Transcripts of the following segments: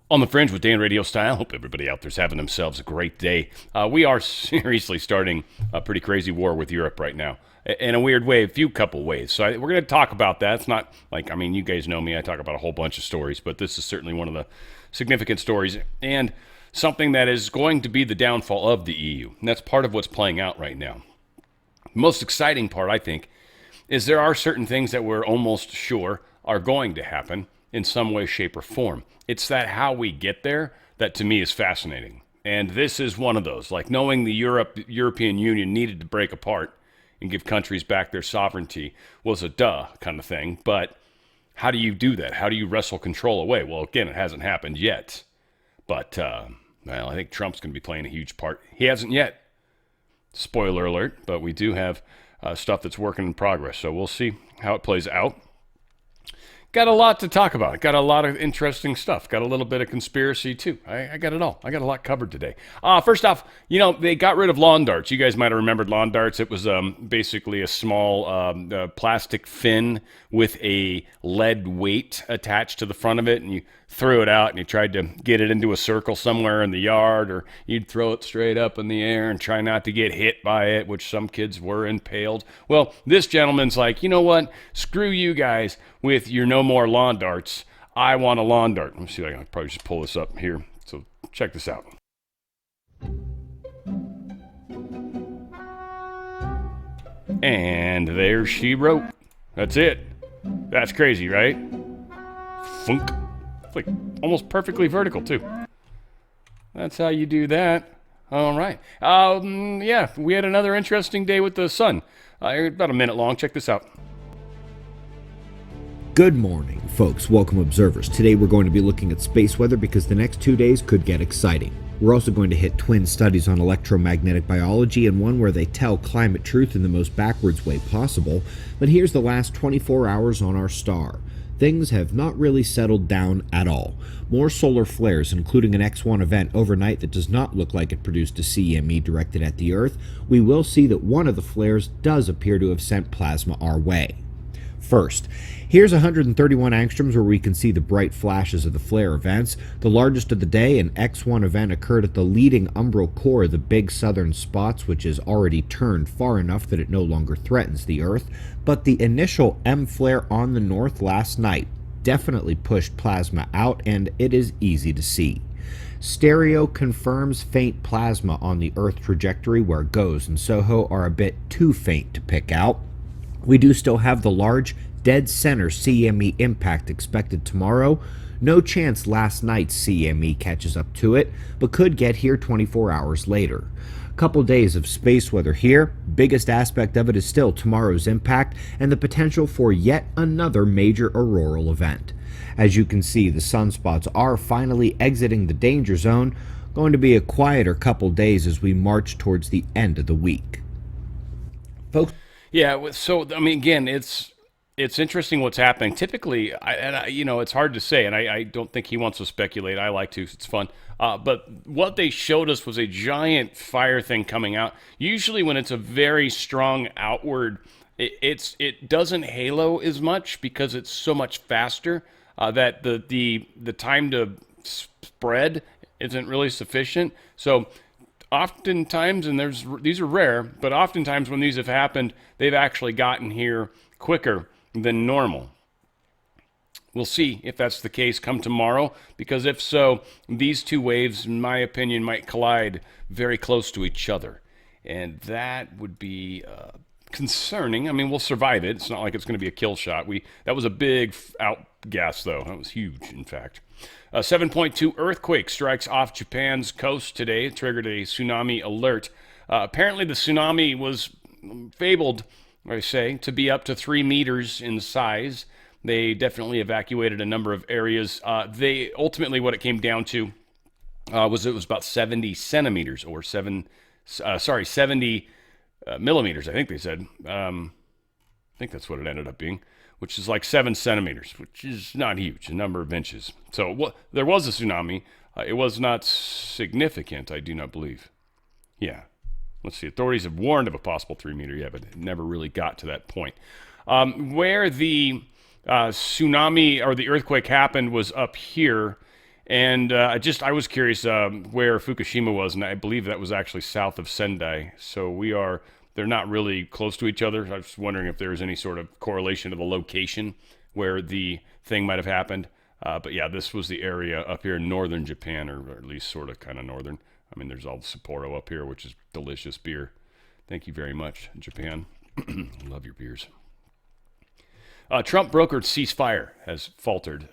On the Fringe with Dan RadioStyle. Hope everybody out there's having themselves a great day. We are seriously starting a pretty crazy war with Europe right now. In a weird way, a few couple ways. So we're going to talk about that. It's not like, you guys know me. I talk about a whole bunch of stories, but this is certainly one of the significant stories and something that is going to be the downfall of the EU. And that's part of what's playing out right now. The most exciting part, I think, is there are certain things that we're almost sure are going to happen in some way, shape, or form. It's that how we get there that to me is fascinating. And this is one of those, like knowing the European Union needed to break apart and give countries back their sovereignty was a duh kind of thing. But how do you do that? How do you wrestle control away? Well, again, it hasn't happened yet. But, I think Trump's going to be playing a huge part. He hasn't yet. Spoiler alert, but we do have stuff that's working in progress. So we'll see how it plays out. Got a lot to talk about. Got a lot of interesting stuff. Got a little bit of conspiracy, too. I got it all. I got a lot covered today. First off, they got rid of lawn darts. You guys might have remembered lawn darts. It was basically a small plastic fin with a lead weight attached to the front of it, and you threw it out and you tried to get it into a circle somewhere in the yard, or you'd throw it straight up in the air and try not to get hit by it, which some kids were impaled. Well, this gentleman's like, you know what? Screw you guys with your no more lawn darts. I want a lawn dart. Let me see if I can probably just pull this up here. So check this out. And there she wrote. That's it. That's crazy, right? Funk. It's like almost perfectly vertical, too. That's how you do that. All right. Yeah, we had another interesting day with the sun. About a minute long. Check this out. Good morning, folks. Welcome, observers. Today we're going to be looking at space weather because the next 2 days could get exciting. We're also going to hit twin studies on electromagnetic biology and one where they tell climate truth in the most backwards way possible. But here's the last 24 hours on our star. Things have not really settled down at all. More solar flares, including an X1 event overnight that does not look like it produced a CME directed at the Earth. We will see that one of the flares does appear to have sent plasma our way. First, here's 131 angstroms where we can see the bright flashes of the flare events. The largest of the day, an X1 event, occurred at the leading umbral core of the big southern spots, which is already turned far enough that it no longer threatens the Earth. But the initial M flare on the north last night definitely pushed plasma out, and it is easy to see. Stereo confirms faint plasma on the Earth trajectory, where GOES and SOHO are a bit too faint to pick out. We do still have the large, dead center CME impact expected tomorrow. No chance last night's CME catches up to it, but could get here 24 hours later. A couple days of space weather here. Biggest aspect of it is still tomorrow's impact and the potential for yet another major auroral event. As you can see, the sunspots are finally exiting the danger zone. Going to be a quieter couple days as we march towards the end of the week. Folks. Yeah, so again, it's interesting what's happening. Typically, it's hard to say, and I don't think he wants to speculate. I like to; it's fun. But what they showed us was a giant fire thing coming out. Usually, when it's a very strong outward, it doesn't halo as much because it's so much faster that the time to spread isn't really sufficient. So oftentimes, and these are rare, but oftentimes when these have happened, they've actually gotten here quicker than normal. We'll see if that's the case come tomorrow, because if so, these two waves, in my opinion, might collide very close to each other. And that would be concerning. We'll survive it. It's not like it's going to be a kill shot. That was a big outgas, though. That was huge, in fact. A 7.2 earthquake strikes off Japan's coast today. It triggered a tsunami alert. Apparently, the tsunami was fabled, I say, to be up to 3 meters in size. They definitely evacuated a number of areas. They ultimately, what it came down to was it was about 70 centimeters or 70 millimeters, I think they said. I think that's what it ended up being, which is like 7 centimeters, which is not huge, a number of inches. So there was a tsunami. It was not significant, I do not believe. Yeah. Let's see. Authorities have warned of a possible 3-meter, but it never really got to that point. Where the tsunami or the earthquake happened was up here, And I was curious where Fukushima was, and I believe that was actually south of Sendai. So they're not really close to each other. I was wondering if there was any sort of correlation to the location where the thing might have happened. But yeah, this was the area up here in northern Japan, or at least sort of kind of northern. I mean, there's all the Sapporo up here, which is delicious beer. Thank you very much, Japan. Love your beers. Trump brokered ceasefire has faltered.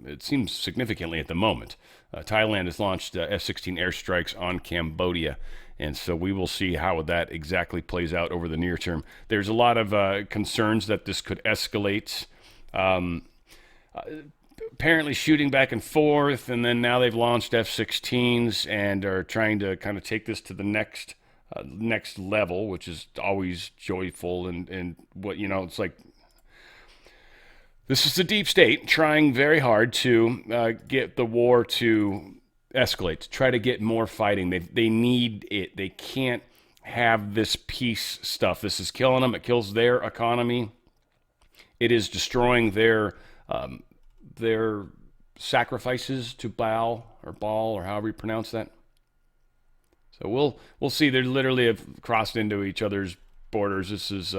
It seems significantly at the moment. Thailand has launched F-16 airstrikes on Cambodia, and so we will see how that exactly plays out over the near term. There's a lot of concerns that this could escalate. Apparently shooting back and forth, and then now they've launched F-16s and are trying to kind of take this to the next level, which is always joyful. And what, it's like, this is the deep state trying very hard to get the war to escalate, to try to get more fighting. They need it. They can't have this peace stuff. This is killing them. It kills their economy. It is destroying their sacrifices to Baal or however you pronounce that. So we'll see. They literally have crossed into each other's borders. This is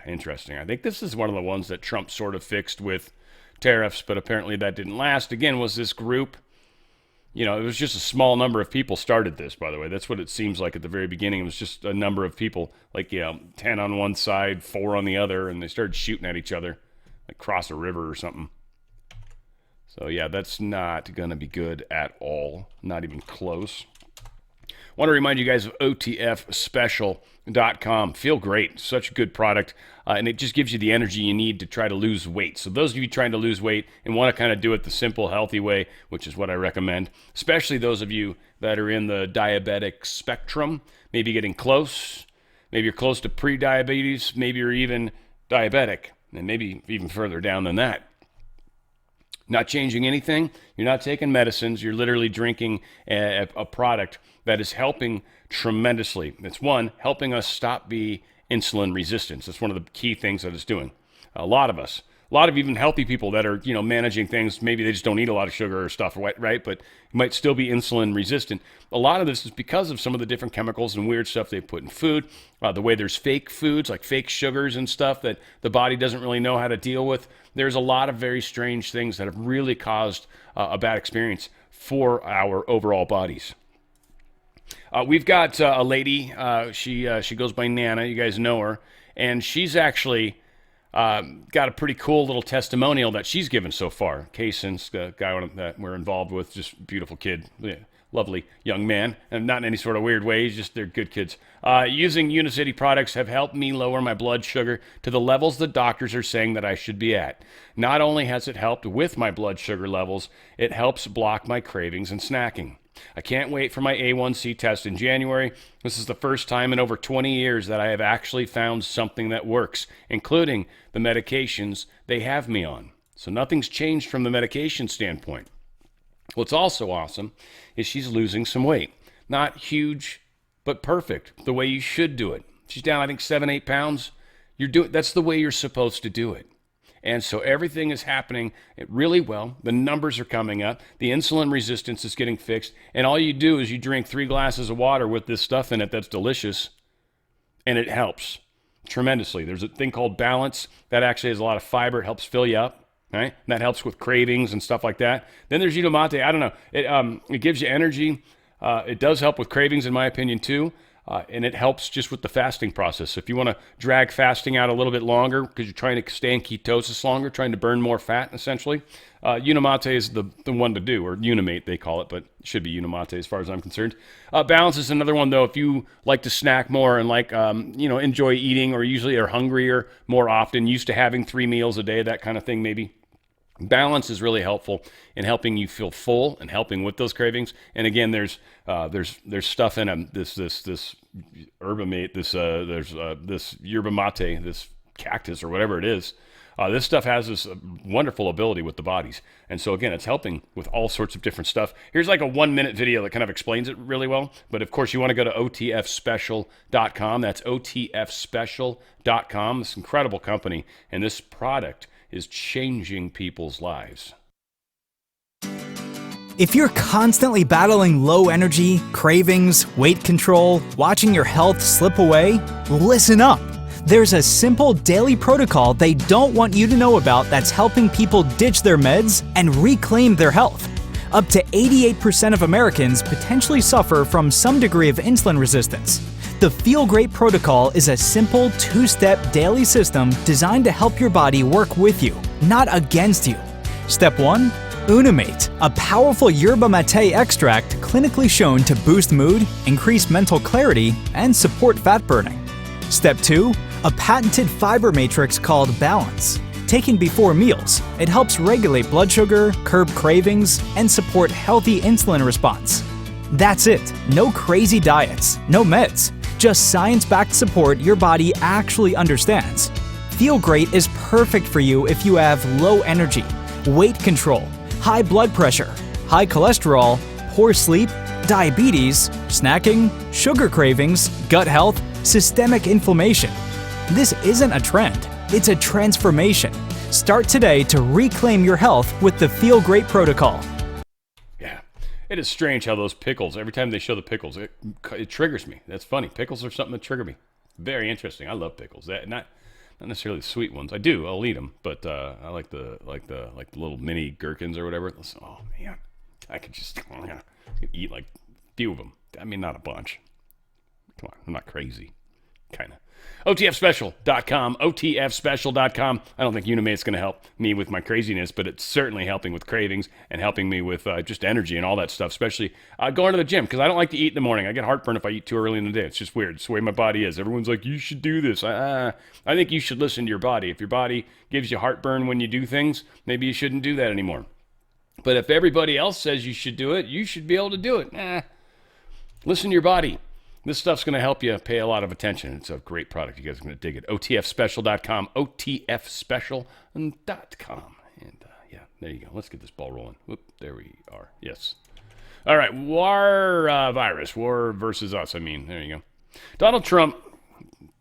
interesting. I think this is one of the ones that Trump sort of fixed with tariffs, but apparently that didn't last. Again, was this group, it was just a small number of people started this, by the way. That's what it seems like at the very beginning. It was just a number of people, like 10 on one side, 4 on the other, and they started shooting at each other, like across a river or something. So yeah, that's not going to be good at all. Not even close. Want to remind you guys of OTFSpecial.com. Feel great. Such a good product. And it just gives you the energy you need to try to lose weight. So those of you trying to lose weight and want to kind of do it the simple, healthy way, which is what I recommend, especially those of you that are in the diabetic spectrum, maybe getting close, maybe you're close to pre-diabetes, maybe you're even diabetic, and maybe even further down than that. Not changing anything. You're not taking medicines. You're literally drinking a product that is helping tremendously. It's one, helping us stop the insulin resistance. That's one of the key things that it's doing. A lot of even healthy people that are, managing things, maybe they just don't eat a lot of sugar or stuff, right? But you might still be insulin resistant. A lot of this is because of some of the different chemicals and weird stuff they put in food, the way there's fake foods, like fake sugars and stuff that the body doesn't really know how to deal with. There's a lot of very strange things that have really caused a bad experience for our overall bodies. We've got a lady, she goes by Nana, you guys know her, and she's actually got a pretty cool little testimonial that she's given so far. Kaysen's the guy that we're involved with, just beautiful kid, lovely young man, and not in any sort of weird way, they're good kids. Using Unicity products have helped me lower my blood sugar to the levels the doctors are saying that I should be at. Not only has it helped with my blood sugar levels, it helps block my cravings and snacking. I can't wait for my A1C test in January. This is the first time in over 20 years that I have actually found something that works, including the medications they have me on. So nothing's changed from the medication standpoint. What's also awesome is she's losing some weight. Not huge, but perfect, the way you should do it. She's down, I think, 7-8 pounds. That's the way you're supposed to do it. And so everything is happening really well. The numbers are coming up. The insulin resistance is getting fixed. And all you do is you drink 3 glasses of water with this stuff in it that's delicious. And it helps tremendously. There's a thing called Balance that actually has a lot of fiber. It helps fill you up. Right? And that helps with cravings and stuff like that. Then there's Unomate. I don't know. It gives you energy. It does help with cravings, in my opinion, too. And it helps just with the fasting process. So if you want to drag fasting out a little bit longer because you're trying to stay in ketosis longer, trying to burn more fat, essentially, Unomate is the one to do, or Unimate they call it, but it should be Unomate as far as I'm concerned. Balance is another one, though. If you like to snack more and like, enjoy eating or usually are hungrier more often, used to having 3 meals a day, that kind of thing maybe, Balance is really helpful in helping you feel full and helping with those cravings. And again, there's stuff in them. This herbamate, this yerba mate, this cactus or whatever it is. This stuff has this wonderful ability with the bodies. And so again, it's helping with all sorts of different stuff. Here's like a 1-minute video that kind of explains it really well. But of course, you want to go to OTFSpecial.com. That's OTFSpecial.com. This incredible company and this product is changing people's lives. If you're constantly battling low energy, cravings, weight control, watching your health slip away, listen up. There's a simple daily protocol they don't want you to know about that's helping people ditch their meds and reclaim their health. Up to 88% of Americans potentially suffer from some degree of insulin resistance. The Feel Great protocol is a simple 2-step daily system designed to help your body work with you, not against you. Step 1. Unimate, a powerful yerba mate extract clinically shown to boost mood, increase mental clarity, and support fat burning. Step 2. A patented fiber matrix called Balance. Taken before meals, it helps regulate blood sugar, curb cravings, and support healthy insulin response. That's it. No crazy diets, no meds, just science-backed support your body actually understands. Feel Great is perfect for you if you have low energy, weight control, high blood pressure, high cholesterol, poor sleep, diabetes, snacking, sugar cravings, gut health, systemic inflammation. This isn't a trend, it's a transformation. Start today to reclaim your health with the Feel Great protocol. Yeah, it is strange how those pickles, every time they show the pickles, it triggers me. That's funny. Pickles are something that trigger me. Very interesting. I love pickles. Not necessarily the sweet ones. I do. I'll eat them, but I like the little mini gherkins or whatever. Oh man, I could just eat like a few of them. I mean, not a bunch. Come on, I'm not crazy. Kind of. OTFSpecial.com. OTFSpecial.com. I don't think Unimate's going to help me with my craziness, but it's certainly helping with cravings and helping me with just energy and all that stuff, especially going to the gym, because I don't like to eat in the morning. I get heartburn if I eat too early in the day. It's just weird. It's the way my body is. Everyone's like, you should do this. I think you should listen to your body. If your body gives you heartburn when you do things, maybe you shouldn't do that anymore. But if everybody else says you should do it, you should be able to do it. Listen to your body. This stuff's going to help you pay a lot of attention. It's a great product. You guys are going to dig it. OTFSpecial.com. OTFSpecial.com. And yeah, there you go. Let's get this ball rolling. Whoop, there we are. Yes. All right. War versus us. There you go. Donald Trump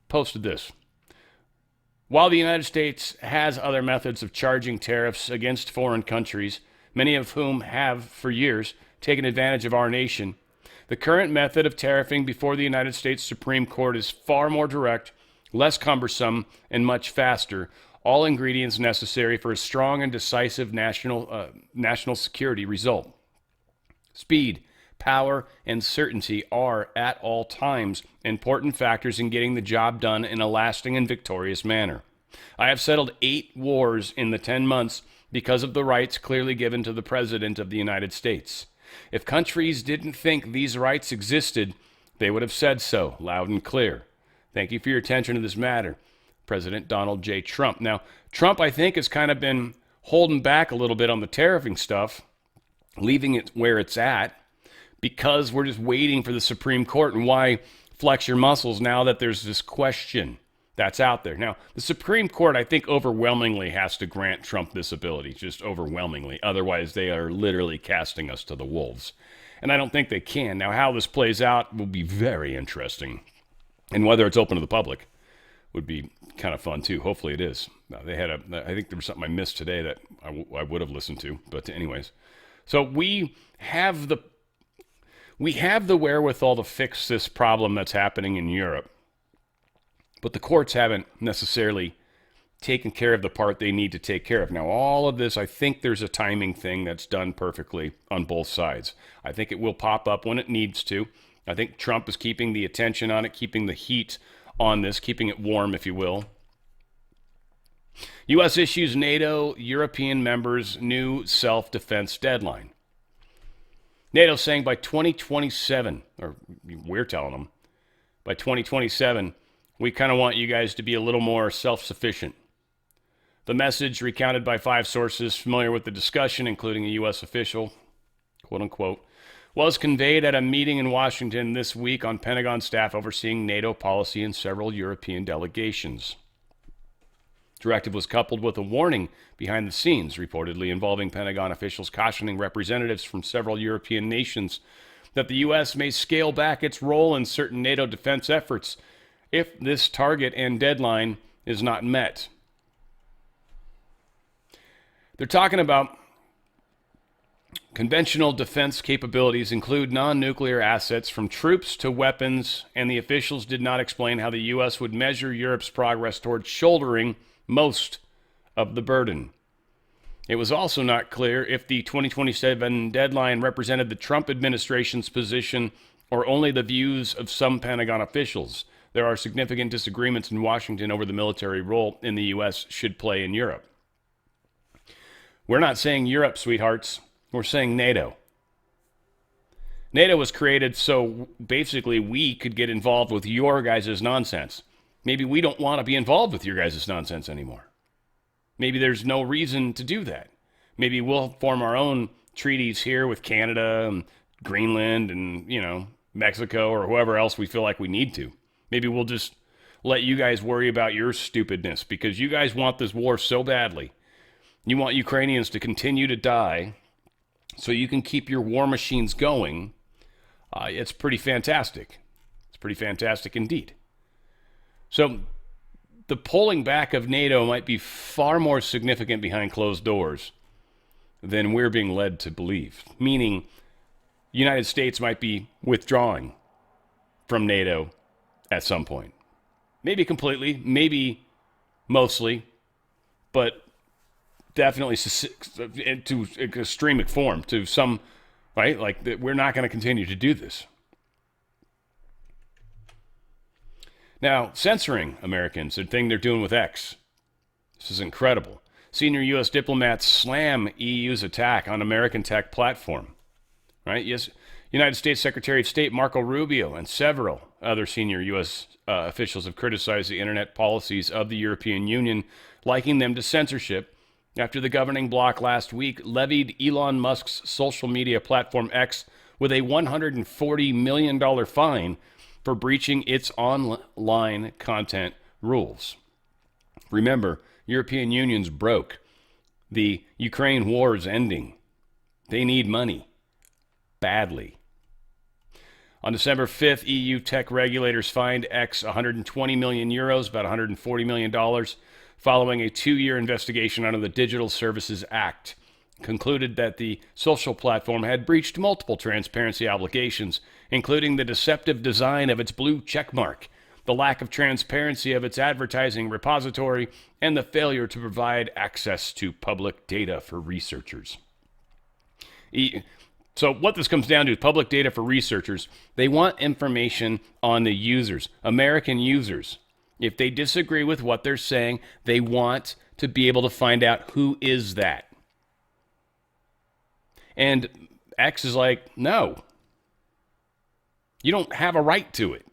posted this. While the United States has other methods of charging tariffs against foreign countries, many of whom have, for years, taken advantage of our nation, the current method of tariffing before the United States Supreme Court is far more direct, less cumbersome, and much faster, all ingredients necessary for a strong and decisive national security result. Speed, power, and certainty are, at all times, important factors in getting the job done in a lasting and victorious manner. I have settled 8 wars in the 10 months because of the rights clearly given to the President of the United States. If countries didn't think these rights existed, they would have said so, loud and clear. Thank you for your attention to this matter. President Donald J. Trump. Now, Trump, I think, has kind of been holding back a little bit on the tariffing stuff, leaving it where it's at, because we're just waiting for the Supreme Court. And why flex your muscles now that there's this question that's out there? Now, the Supreme Court, I think, overwhelmingly has to grant Trump this ability, just overwhelmingly. Otherwise, they are literally casting us to the wolves. And I don't think they can. Now, how this plays out will be very interesting. And whether it's open to the public would be kind of fun, too. Hopefully it is. I think there was something I missed today that I would have listened to. But anyways, so we have the wherewithal to fix this problem that's happening in Europe. But the courts haven't necessarily taken care of the part they need to take care of. Now, all of this, I think there's a timing thing that's done perfectly on both sides. I think it will pop up when it needs to. I think Trump is keeping the attention on it, keeping the heat on this, keeping it warm, if you will. U.S. issues NATO European members' new self-defense deadline. NATO saying by 2027, or we're telling them, by 2027, we kind of want you guys to be a little more self-sufficient. The message, recounted by 5 sources familiar with the discussion, including a U.S. official, quote unquote, was conveyed at a meeting in Washington this week on Pentagon staff overseeing NATO policy and several European delegations. Directive was coupled with a warning behind the scenes, reportedly involving Pentagon officials cautioning representatives from several European nations that the U.S. may scale back its role in certain NATO defense efforts if this target and deadline is not met. They're talking about Conventional defense capabilities include non-nuclear assets from troops to weapons, and the officials did not explain how the U.S. would measure Europe's progress towards shouldering most of the burden. It was also not clear if the 2027 deadline represented the Trump administration's position or only the views of some Pentagon officials. There are significant disagreements in Washington over the military role in the U.S. should play in Europe. We're not saying Europe, sweethearts. We're saying NATO. NATO was created so basically we could get involved with your guys' nonsense. Maybe we don't want to be involved with your guys' nonsense anymore. Maybe there's no reason to do that. Maybe we'll form our own treaties here with Canada and Greenland and, Mexico or whoever else we feel like we need to. Maybe we'll just let you guys worry about your stupidness because you guys want this war so badly. You want Ukrainians to continue to die so you can keep your war machines going. It's pretty fantastic. It's pretty fantastic indeed. So the pulling back of NATO might be far more significant behind closed doors than we're being led to believe, meaning the United States might be withdrawing from NATO at some point. Maybe completely, maybe mostly, but definitely to extreme form, to some, right? Like, we're not going to continue to do this. Now, censoring Americans, the thing they're doing with X. This is incredible. Senior U.S. diplomats slam EU's attack on American tech platform. Right? Yes, United States Secretary of State Marco Rubio and several other senior U.S. Officials have criticized the internet policies of the European Union, likening them to censorship, after the governing bloc last week levied Elon Musk's social media platform X with a $140 million fine for breaching its online content rules. Remember, European Union's broke. The Ukraine war is ending. They need money. Badly. On December 5th, EU tech regulators fined X 120 million euros, about $140 million, following a 2-year investigation under the Digital Services Act. Concluded that the social platform had breached multiple transparency obligations, including the deceptive design of its blue checkmark, the lack of transparency of its advertising repository, and the failure to provide access to public data for researchers. So what this comes down to is public data for researchers. They want information on the users, American users. If they disagree with what they're saying, they want to be able to find out who is that. And X is like, no, you don't have a right to it.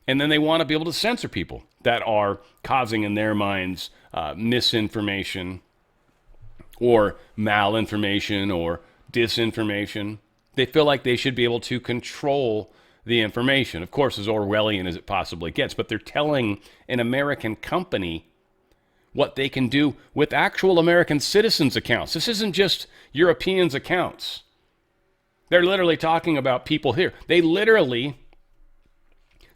And then they want to be able to censor people that are causing in their minds misinformation or malinformation or disinformation. They feel like they should be able to control the information. Of course, as Orwellian as it possibly gets, but they're telling an American company what they can do with actual American citizens' accounts. This isn't just Europeans' accounts. They're literally talking about people here. They literally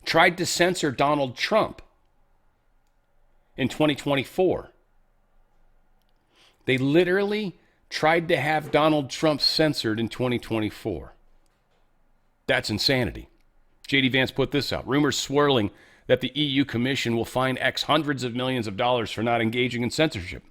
tried to censor Donald Trump in 2024. They literally tried to have Donald Trump censored in 2024. That's insanity. J.D. Vance put this out. Rumors swirling that the EU Commission will fine X hundreds of millions of dollars for not engaging in censorship.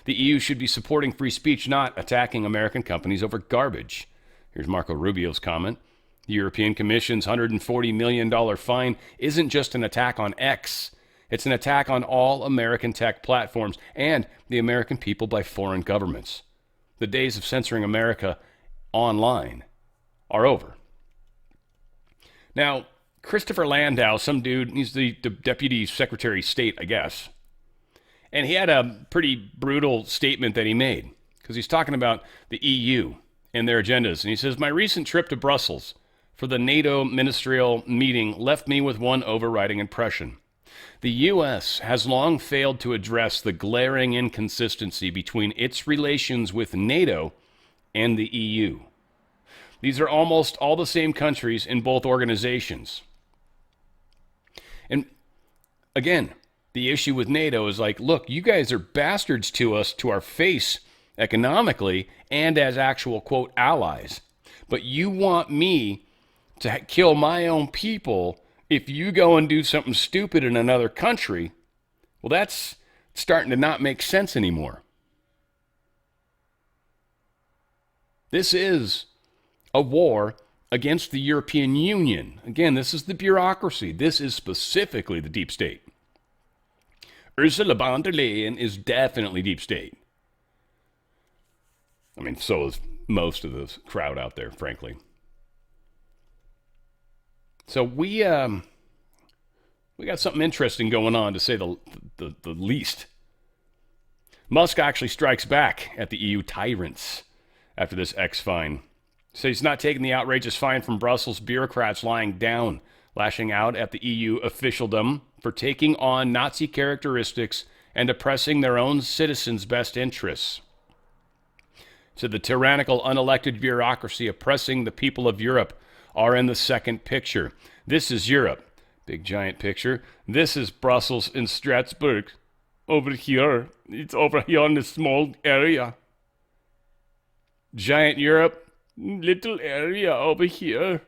The EU should be supporting free speech, not attacking American companies over garbage. Here's Marco Rubio's comment. The European Commission's $140 million fine isn't just an attack on X. It's an attack on all American tech platforms and the American people by foreign governments. The days of censoring America online are over. Now, Christopher Landau, some dude, he's the Deputy Secretary of State, I guess. And he had a pretty brutal statement that he made because he's talking about the EU and their agendas. And he says, my recent trip to Brussels for the NATO ministerial meeting left me with one overriding impression. The U.S. has long failed to address the glaring inconsistency between its relations with NATO and the EU. These are almost all the same countries in both organizations. And again, the issue with NATO is like, look, you guys are bastards to us, to our face, economically and as actual, quote, allies. But you want me to kill my own people if you go and do something stupid in another country. Well, that's starting to not make sense anymore. This is a war against the European Union. Again, this is the bureaucracy. This is specifically the deep state. Ursula von der Leyen is definitely deep state. I mean, so is most of the crowd out there, frankly. So we got something interesting going on, to say the least. Musk actually strikes back at the EU tyrants after this X fine. So he's not taking the outrageous fine from Brussels bureaucrats lying down, lashing out at the EU officialdom for taking on Nazi characteristics and oppressing their own citizens' best interests. So the tyrannical, unelected bureaucracy oppressing the people of Europe are in the second picture. This is Europe. Big giant picture. This is Brussels in Strasbourg. Over here. It's over here in this small area. Giant Europe. Little area over here.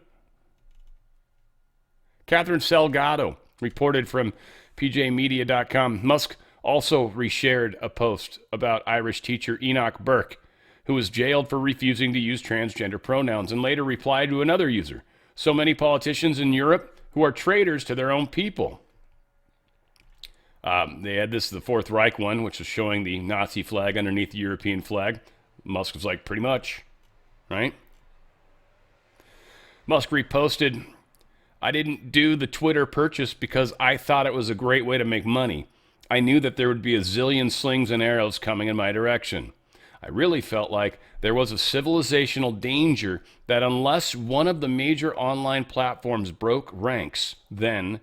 Catherine Salgado reported from pjmedia.com. Musk also reshared a post about Irish teacher Enoch Burke, who was jailed for refusing to use transgender pronouns, and later replied to another user. So many politicians in Europe who are traitors to their own people. They had this, the Fourth Reich one, which was showing the Nazi flag underneath the European flag. Musk was like, pretty much, right? Musk reposted, I didn't do the Twitter purchase because I thought it was a great way to make money. I knew that there would be a zillion slings and arrows coming in my direction. I really felt like there was a civilizational danger that unless one of the major online platforms broke ranks, then,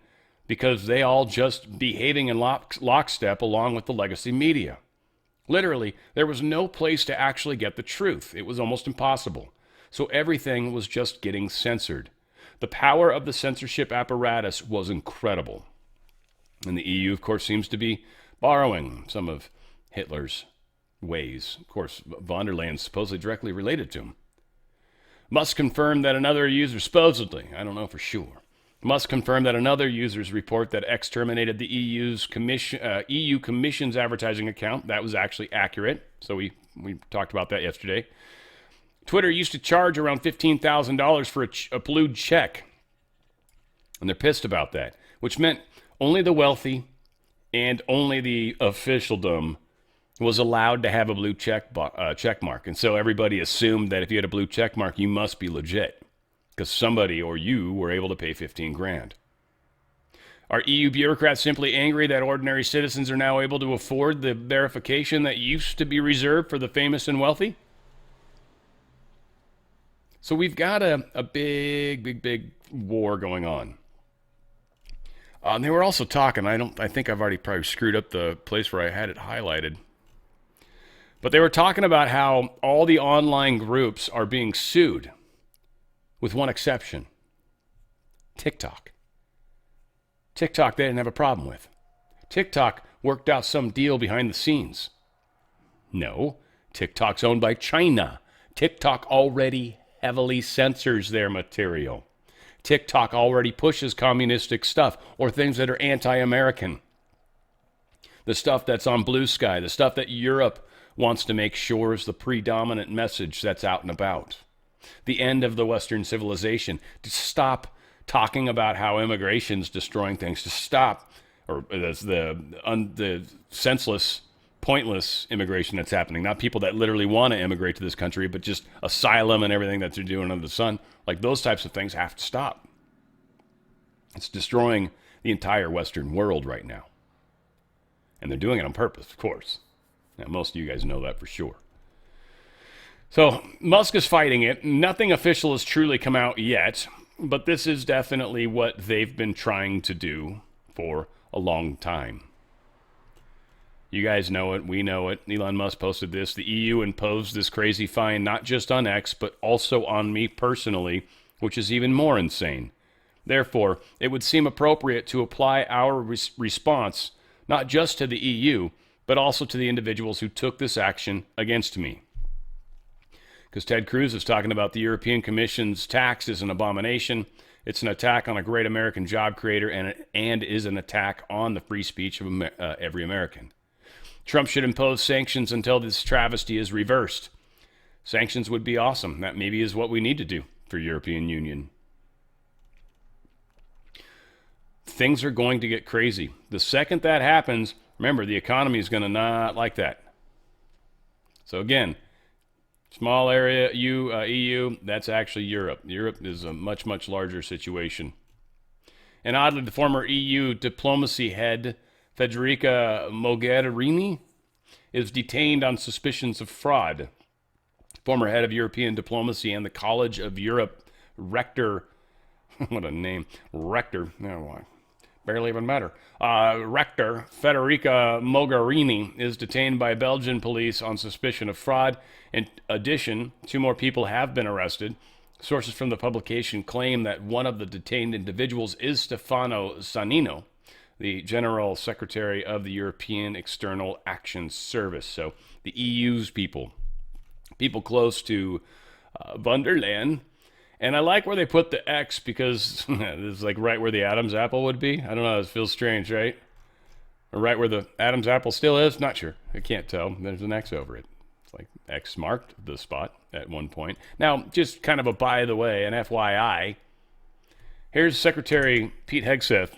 because they all just behaving in lockstep along with the legacy media. Literally, there was no place to actually get the truth. It was almost impossible. So everything was just getting censored. The power of the censorship apparatus was incredible. And the EU, of course, seems to be borrowing some of Hitler's ways. Of course, von der Leyen is supposedly directly related to him. Musk confirmed that another user, supposedly, I don't know for sure, Musk confirmed that another user's report that X terminated the EU Commission's advertising account. That was actually accurate. So we talked about that yesterday. Twitter used to charge around $15,000 for a blue check. And they're pissed about that, which meant only the wealthy and only the officialdom was allowed to have a blue check mark. And so everybody assumed that if you had a blue check mark, you must be legit because somebody or you were able to pay 15 grand. Are EU bureaucrats simply angry that ordinary citizens are now able to afford the verification that used to be reserved for the famous and wealthy? So we've got a big war going on. They were also talking, I think I've already probably screwed up the place where I had it highlighted. But they were talking about how all the online groups are being sued, with one exception. TikTok. TikTok they didn't have a problem with. TikTok worked out some deal behind the scenes. No, TikTok's owned by China. TikTok already heavily censors their material. TikTok already pushes communistic stuff or things that are anti-American. The stuff that's on Blue Sky, the stuff that Europe wants to make sure is the predominant message that's out and about. The end of the Western civilization. To stop talking about how immigration's destroying things. To stop, or the senseless, pointless immigration that's happening. Not people that literally want to immigrate to this country, but just asylum and everything that they're doing under the sun. Like those types of things have to stop. It's destroying the entire Western world right now. And they're doing it on purpose, of course. Now, most of you guys know that for sure. So Musk is fighting it. Nothing official has truly come out yet, but this is definitely what they've been trying to do for a long time. You guys know it. We know it. Elon Musk posted this. The EU imposed this crazy fine not just on X, but also on me personally, which is even more insane. Therefore, it would seem appropriate to apply our response not just to the EU, but also to the individuals who took this action against me. Because Ted Cruz is talking about the European Commission's tax is an abomination. It's an attack on a great American job creator and is an attack on the free speech of every American. Trump should impose sanctions until this travesty is reversed. Sanctions would be awesome. That maybe is what we need to do for European Union. Things are going to get crazy. The second that happens, remember, the economy is going to not like that. So again, small area EU, that's actually Europe. Europe is a much, much larger situation. And oddly, the former EU diplomacy head, Federica Mogherini, is detained on suspicions of fraud. Former head of European diplomacy and the College of Europe rector, what a name, rector, no, barely even matter. Rector Federica Mogherini is detained by Belgian police on suspicion of fraud. In addition, 2 more people have been arrested. Sources from the publication claim that one of the detained individuals is Stefano Sannino, the General Secretary of the European External Action Service. So the EU's people close to von der Leyen. And I like where they put the X because this is like right where the Adam's apple would be. I don't know, it feels strange, right? Or right where the Adam's apple still is? Not sure. I can't tell. There's an X over it. It's like X marked the spot at one point. Now, just kind of a by the way, an FYI, here's Secretary Pete Hegseth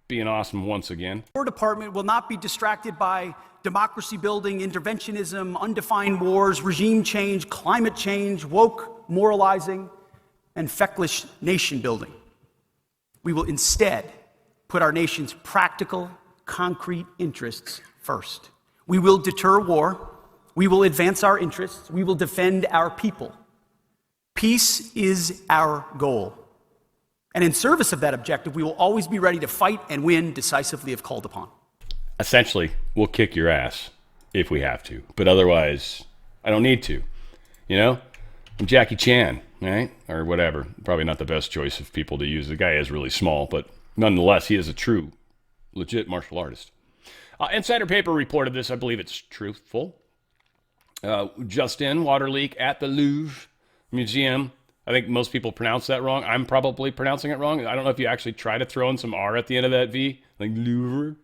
being awesome once again. War Department will not be distracted by democracy building, interventionism, undefined wars, regime change, climate change, woke moralizing, and feckless nation building. We will instead put our nation's practical, concrete interests first. We will deter war. We will advance our interests. We will defend our people. Peace is our goal. And in service of that objective, we will always be ready to fight and win decisively if called upon. Essentially, we'll kick your ass if we have to. But otherwise, I don't need to. You know? I'm Jackie Chan, right? Or whatever. Probably not the best choice of people to use. The guy is really small, but nonetheless, he is a true, legit martial artist. Insider Paper reported this. I believe it's truthful. Just in, water leak at the Louvre Museum. I think most people pronounce that wrong. I'm probably pronouncing it wrong. I don't know if you actually try to throw in some R at the end of that V. Like Louvre.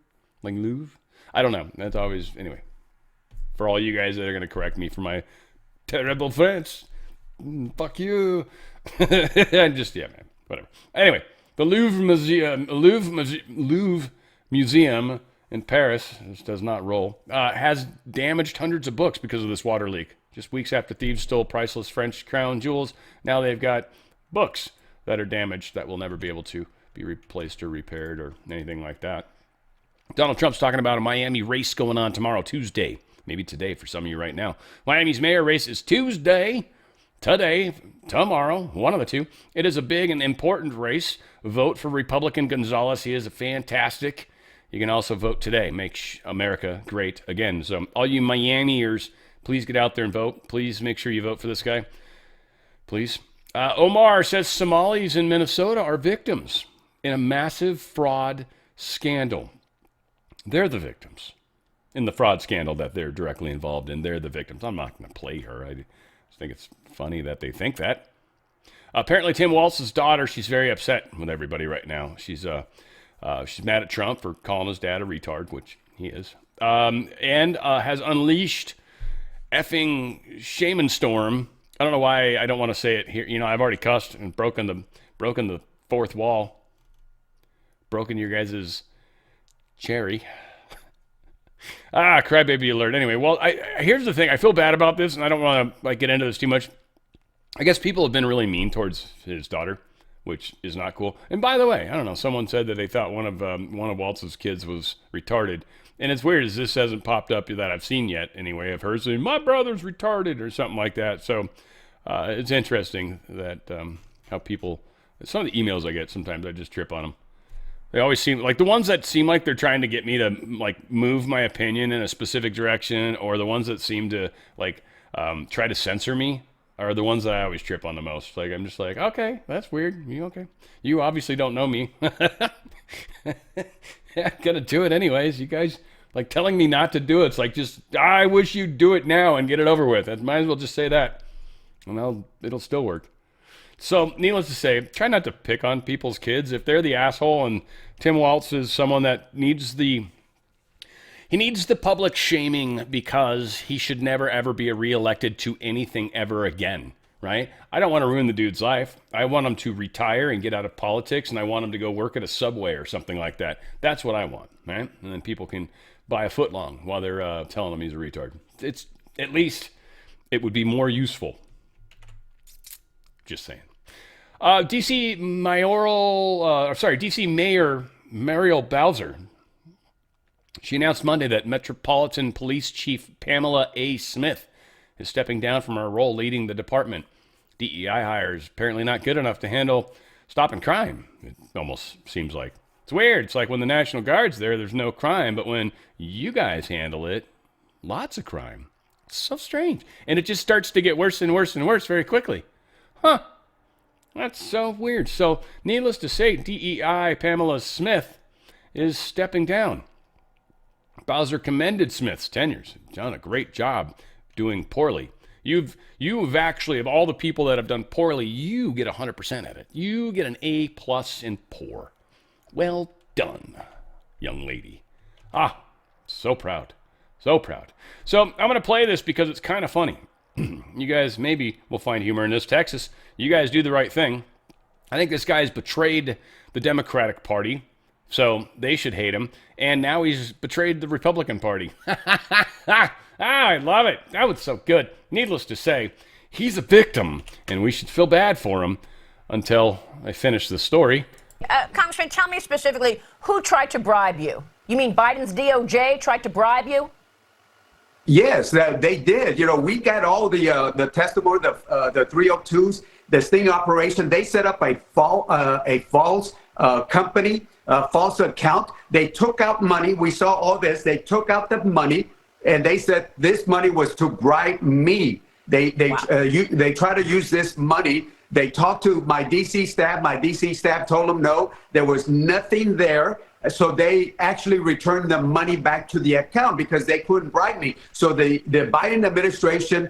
Like Louvre. I don't know. That's always, anyway. For all you guys that are going to correct me for my terrible French. Fuck you. Just, yeah, man. Whatever. Anyway, the Louvre Museum in Paris, this does not roll, has damaged hundreds of books because of this water leak. Just weeks after thieves stole priceless French crown jewels, now they've got books that are damaged that will never be able to be replaced or repaired or anything like that. Donald Trump's talking about a Miami race going on tomorrow, Tuesday. Maybe today for some of you right now. Miami's mayor race is Tuesday, today, tomorrow, one of the two. It is a big and important race. Vote for Republican Gonzalez. He is fantastic. You can also vote today. Make America great again. So all you Miamiers, please get out there and vote. Please make sure you vote for this guy. Please. Omar says Somalis in Minnesota are victims in a massive fraud scandal. They're the victims. In the fraud scandal that they're directly involved in, they're the victims. I'm not going to play her. I just think it's funny that they think that. Apparently, Tim Walz's daughter, she's very upset with everybody right now. She's mad at Trump for calling his dad a retard, which he is, and has unleashed effing shaman storm. I don't know why I don't want to say it here. You know, I've already cussed and broken the fourth wall, broken your guys' cherry. Crybaby alert. Anyway, well, here's the thing. I feel bad about this, and I don't want to get into this too much. I guess people have been really mean towards his daughter, which is not cool. And by the way, I don't know. Someone said that they thought one of Waltz's kids was retarded, and it's weird as this hasn't popped up that I've seen yet. Anyway, I've heard saying my brother's retarded or something like that. So it's interesting that how people. Some of the emails I get sometimes I just trip on them. They always seem like the ones that seem like they're trying to get me to like move my opinion in a specific direction, or the ones that seem to like try to censor me are the ones that I always trip on the most. Like I'm just like, okay, that's weird. You okay? You obviously don't know me. Yeah, gonna do it anyways. You guys Like telling me not to do it. It's like, just, I wish you'd do it now and get it over with. I might as well just say that. And it'll still work. So, needless to say, try not to pick on people's kids. If they're the asshole and Tim Walz is someone that needs the public shaming because he should never, ever be reelected to anything ever again, right? I don't want to ruin the dude's life. I want him to retire and get out of politics, and I want him to go work at a Subway or something like that. That's what I want, right? And then people can buy a footlong while they're telling him he's a retard. It's, at least it would be more useful. Just saying. DC Mayor Muriel Bowser. She announced Monday that Metropolitan Police Chief Pamela A. Smith is stepping down from her role leading the department. DEI hires apparently not good enough to handle stopping crime. It almost seems like. It's weird. It's like when the National Guard's there, there's no crime, but when you guys handle it, lots of crime. It's so strange. And it just starts to get worse and worse and worse very quickly. Huh. That's so weird. So, needless to say, DEI Pamela Smith is stepping down. Bowser commended Smith's tenures. Done a great job doing poorly. You've actually, of all the people that have done poorly, you get 100% at it. You get an A+ in poor. Well done, young lady. So proud. So proud. So I'm going to play this because it's kind of funny. You guys maybe will find humor in this. Texas, you guys do the right thing. I think this guy's betrayed the Democratic Party, so they should hate him. And now he's betrayed the Republican Party. I love it. That was so good. Needless to say, he's a victim, and we should feel bad for him until I finish the story. Congressman, tell me specifically, who tried to bribe you? You mean Biden's DOJ tried to bribe you? Yes, they did. We got all the testimony, the 302s, the sting operation. They set up a false company, false account. They took out money. We saw all this. They took out the money, and they said this money was to bribe me. They try to use this money. They talked to my DC staff. My DC staff told them no, there was nothing there. So they actually returned the money back to the account because they couldn't bribe me. So the Biden administration,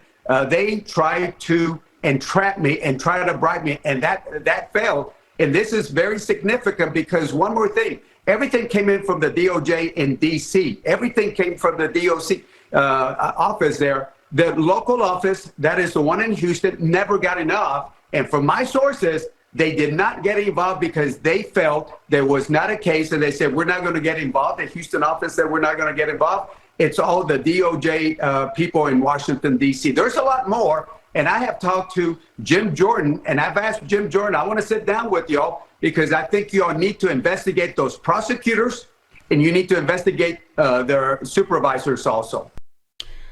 they tried to entrap me and try to bribe me, and that failed. And this is very significant because one more thing, everything came in from the DOJ in DC. Everything came from the DOC office there. The local office, that is the one in Houston, never got enough. And from my sources, they did not get involved because they felt there was not a case, and they said, we're not going to get involved. The Houston office said, we're not going to get involved. It's all the DOJ people in Washington, D.C. There's a lot more, and I have talked to Jim Jordan, and I've asked Jim Jordan, I want to sit down with y'all because I think y'all need to investigate those prosecutors, and you need to investigate their supervisors also.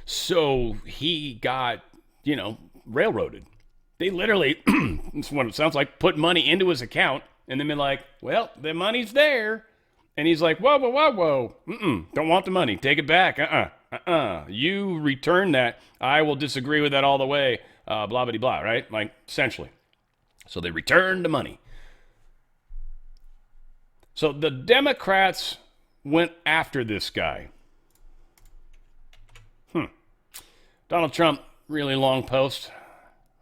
So he got, railroaded. They literally, that's what it sounds like, put money into his account and then been like, well, the money's there. And he's like, whoa. Don't want the money. Take it back. You return that. I will disagree with that all the way. Blah, blah, blah, right? Like, essentially. So they returned the money. So the Democrats went after this guy. Donald Trump, really long post.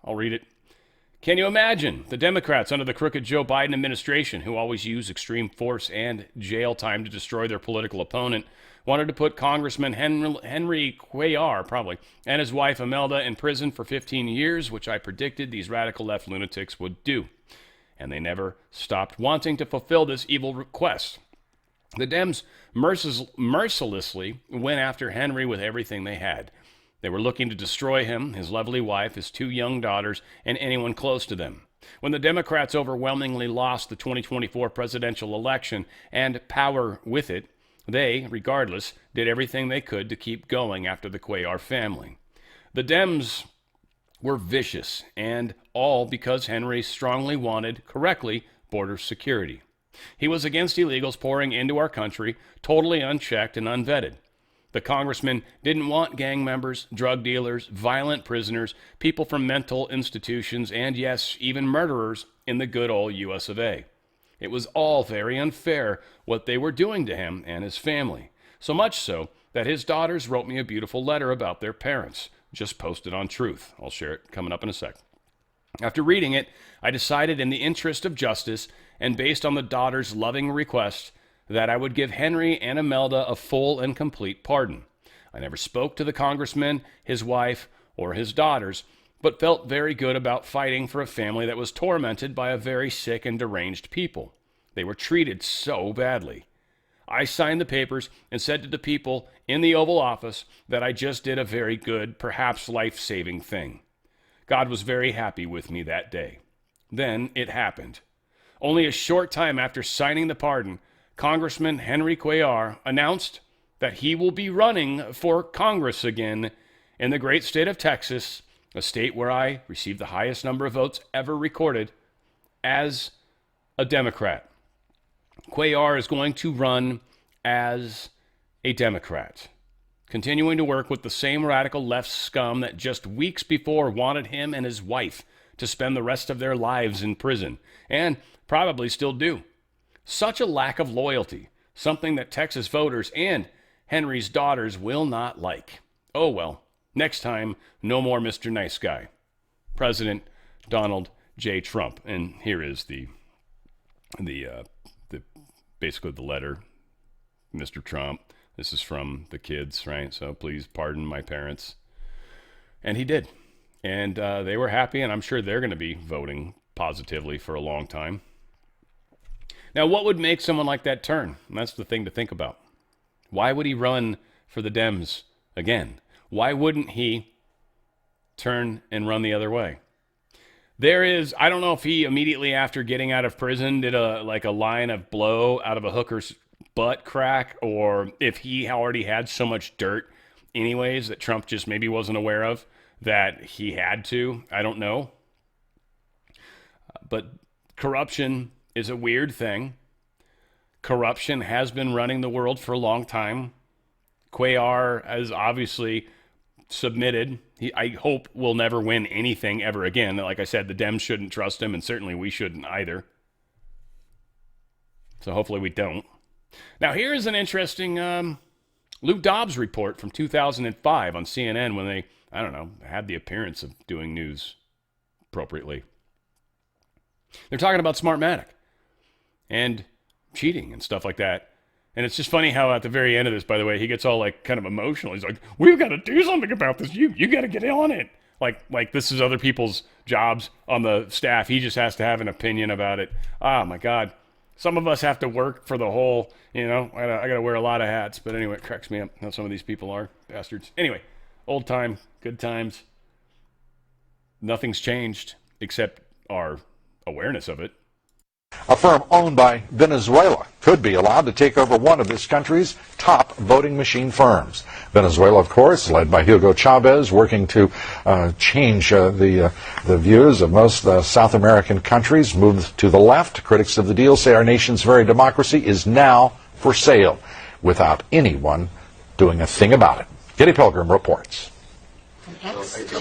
I'll read it. Can you imagine the Democrats under the crooked Joe Biden administration, who always use extreme force and jail time to destroy their political opponent, wanted to put Congressman Henry Cuellar, probably, and his wife Imelda in prison for 15 years, which I predicted these radical left lunatics would do. And they never stopped wanting to fulfill this evil request. The Dems mercilessly went after Henry with everything they had. They were looking to destroy him, his lovely wife, his 2 young daughters, and anyone close to them. When the Democrats overwhelmingly lost the 2024 presidential election and power with it, they, regardless, did everything they could to keep going after the Cuellar family. The Dems were vicious, and all because Henry strongly wanted, correctly, border security. He was against illegals pouring into our country, totally unchecked and unvetted. The congressman didn't want gang members, drug dealers, violent prisoners, people from mental institutions, and yes, even murderers in the good old US of A. It was all very unfair what they were doing to him and his family. So much so that his daughters wrote me a beautiful letter about their parents. Just posted on Truth. I'll share it coming up in a sec. After reading it, I decided in the interest of justice and based on the daughters' loving request that I would give Henry and Imelda a full and complete pardon. I never spoke to the congressman, his wife, or his daughters, but felt very good about fighting for a family that was tormented by a very sick and deranged people. They were treated so badly. I signed the papers and said to the people in the Oval Office that I just did a very good, perhaps life-saving thing. God was very happy with me that day. Then it happened. Only a short time after signing the pardon, Congressman Henry Cuellar announced that he will be running for Congress again in the great state of Texas, a state where I received the highest number of votes ever recorded, as a Democrat. Cuellar is going to run as a Democrat, continuing to work with the same radical left scum that just weeks before wanted him and his wife to spend the rest of their lives in prison, and probably still do. Such a lack of loyalty, something that Texas voters and Henry's daughters will not like. Oh well, next time, no more Mr. Nice Guy. President Donald J. Trump. And here is the basically the letter, Mr. Trump. This is from the kids, right? So please pardon my parents. And he did. And they were happy, and I'm sure they're going to be voting positively for a long time. Now, what would make someone like that turn? And that's the thing to think about. Why would he run for the Dems again? Why wouldn't he turn and run the other way? There is, I don't know if he immediately after getting out of prison did a line of blow out of a hooker's butt crack, or if he already had so much dirt anyways that Trump just maybe wasn't aware of that he had to. I don't know. But corruption is a weird thing. Corruption has been running the world for a long time. Cuellar has obviously submitted. I hope will never win anything ever again. Like I said, the Dems shouldn't trust him, and certainly we shouldn't either. So hopefully we don't. Now here's an interesting Lou Dobbs report from 2005 on CNN when they, I don't know, had the appearance of doing news appropriately. They're talking about Smartmatic and cheating and stuff like that. And it's just funny how at the very end of this, by the way, he gets all like kind of emotional. He's like, we've got to do something about this. You got to get on it. Like this is other people's jobs on the staff. He just has to have an opinion about it. Oh my God. Some of us have to work for the whole, I got to wear a lot of hats. But anyway, it cracks me up how some of these people are bastards. Anyway, old time, good times. Nothing's changed except our awareness of it. A firm owned by Venezuela could be allowed to take over one of this country's top voting machine firms. Venezuela, of course, led by Hugo Chavez, working to change the views of most South American countries, moved to the left. Critics of the deal say our nation's very democracy is now for sale without anyone doing a thing about it. Kitty Pilgrim reports.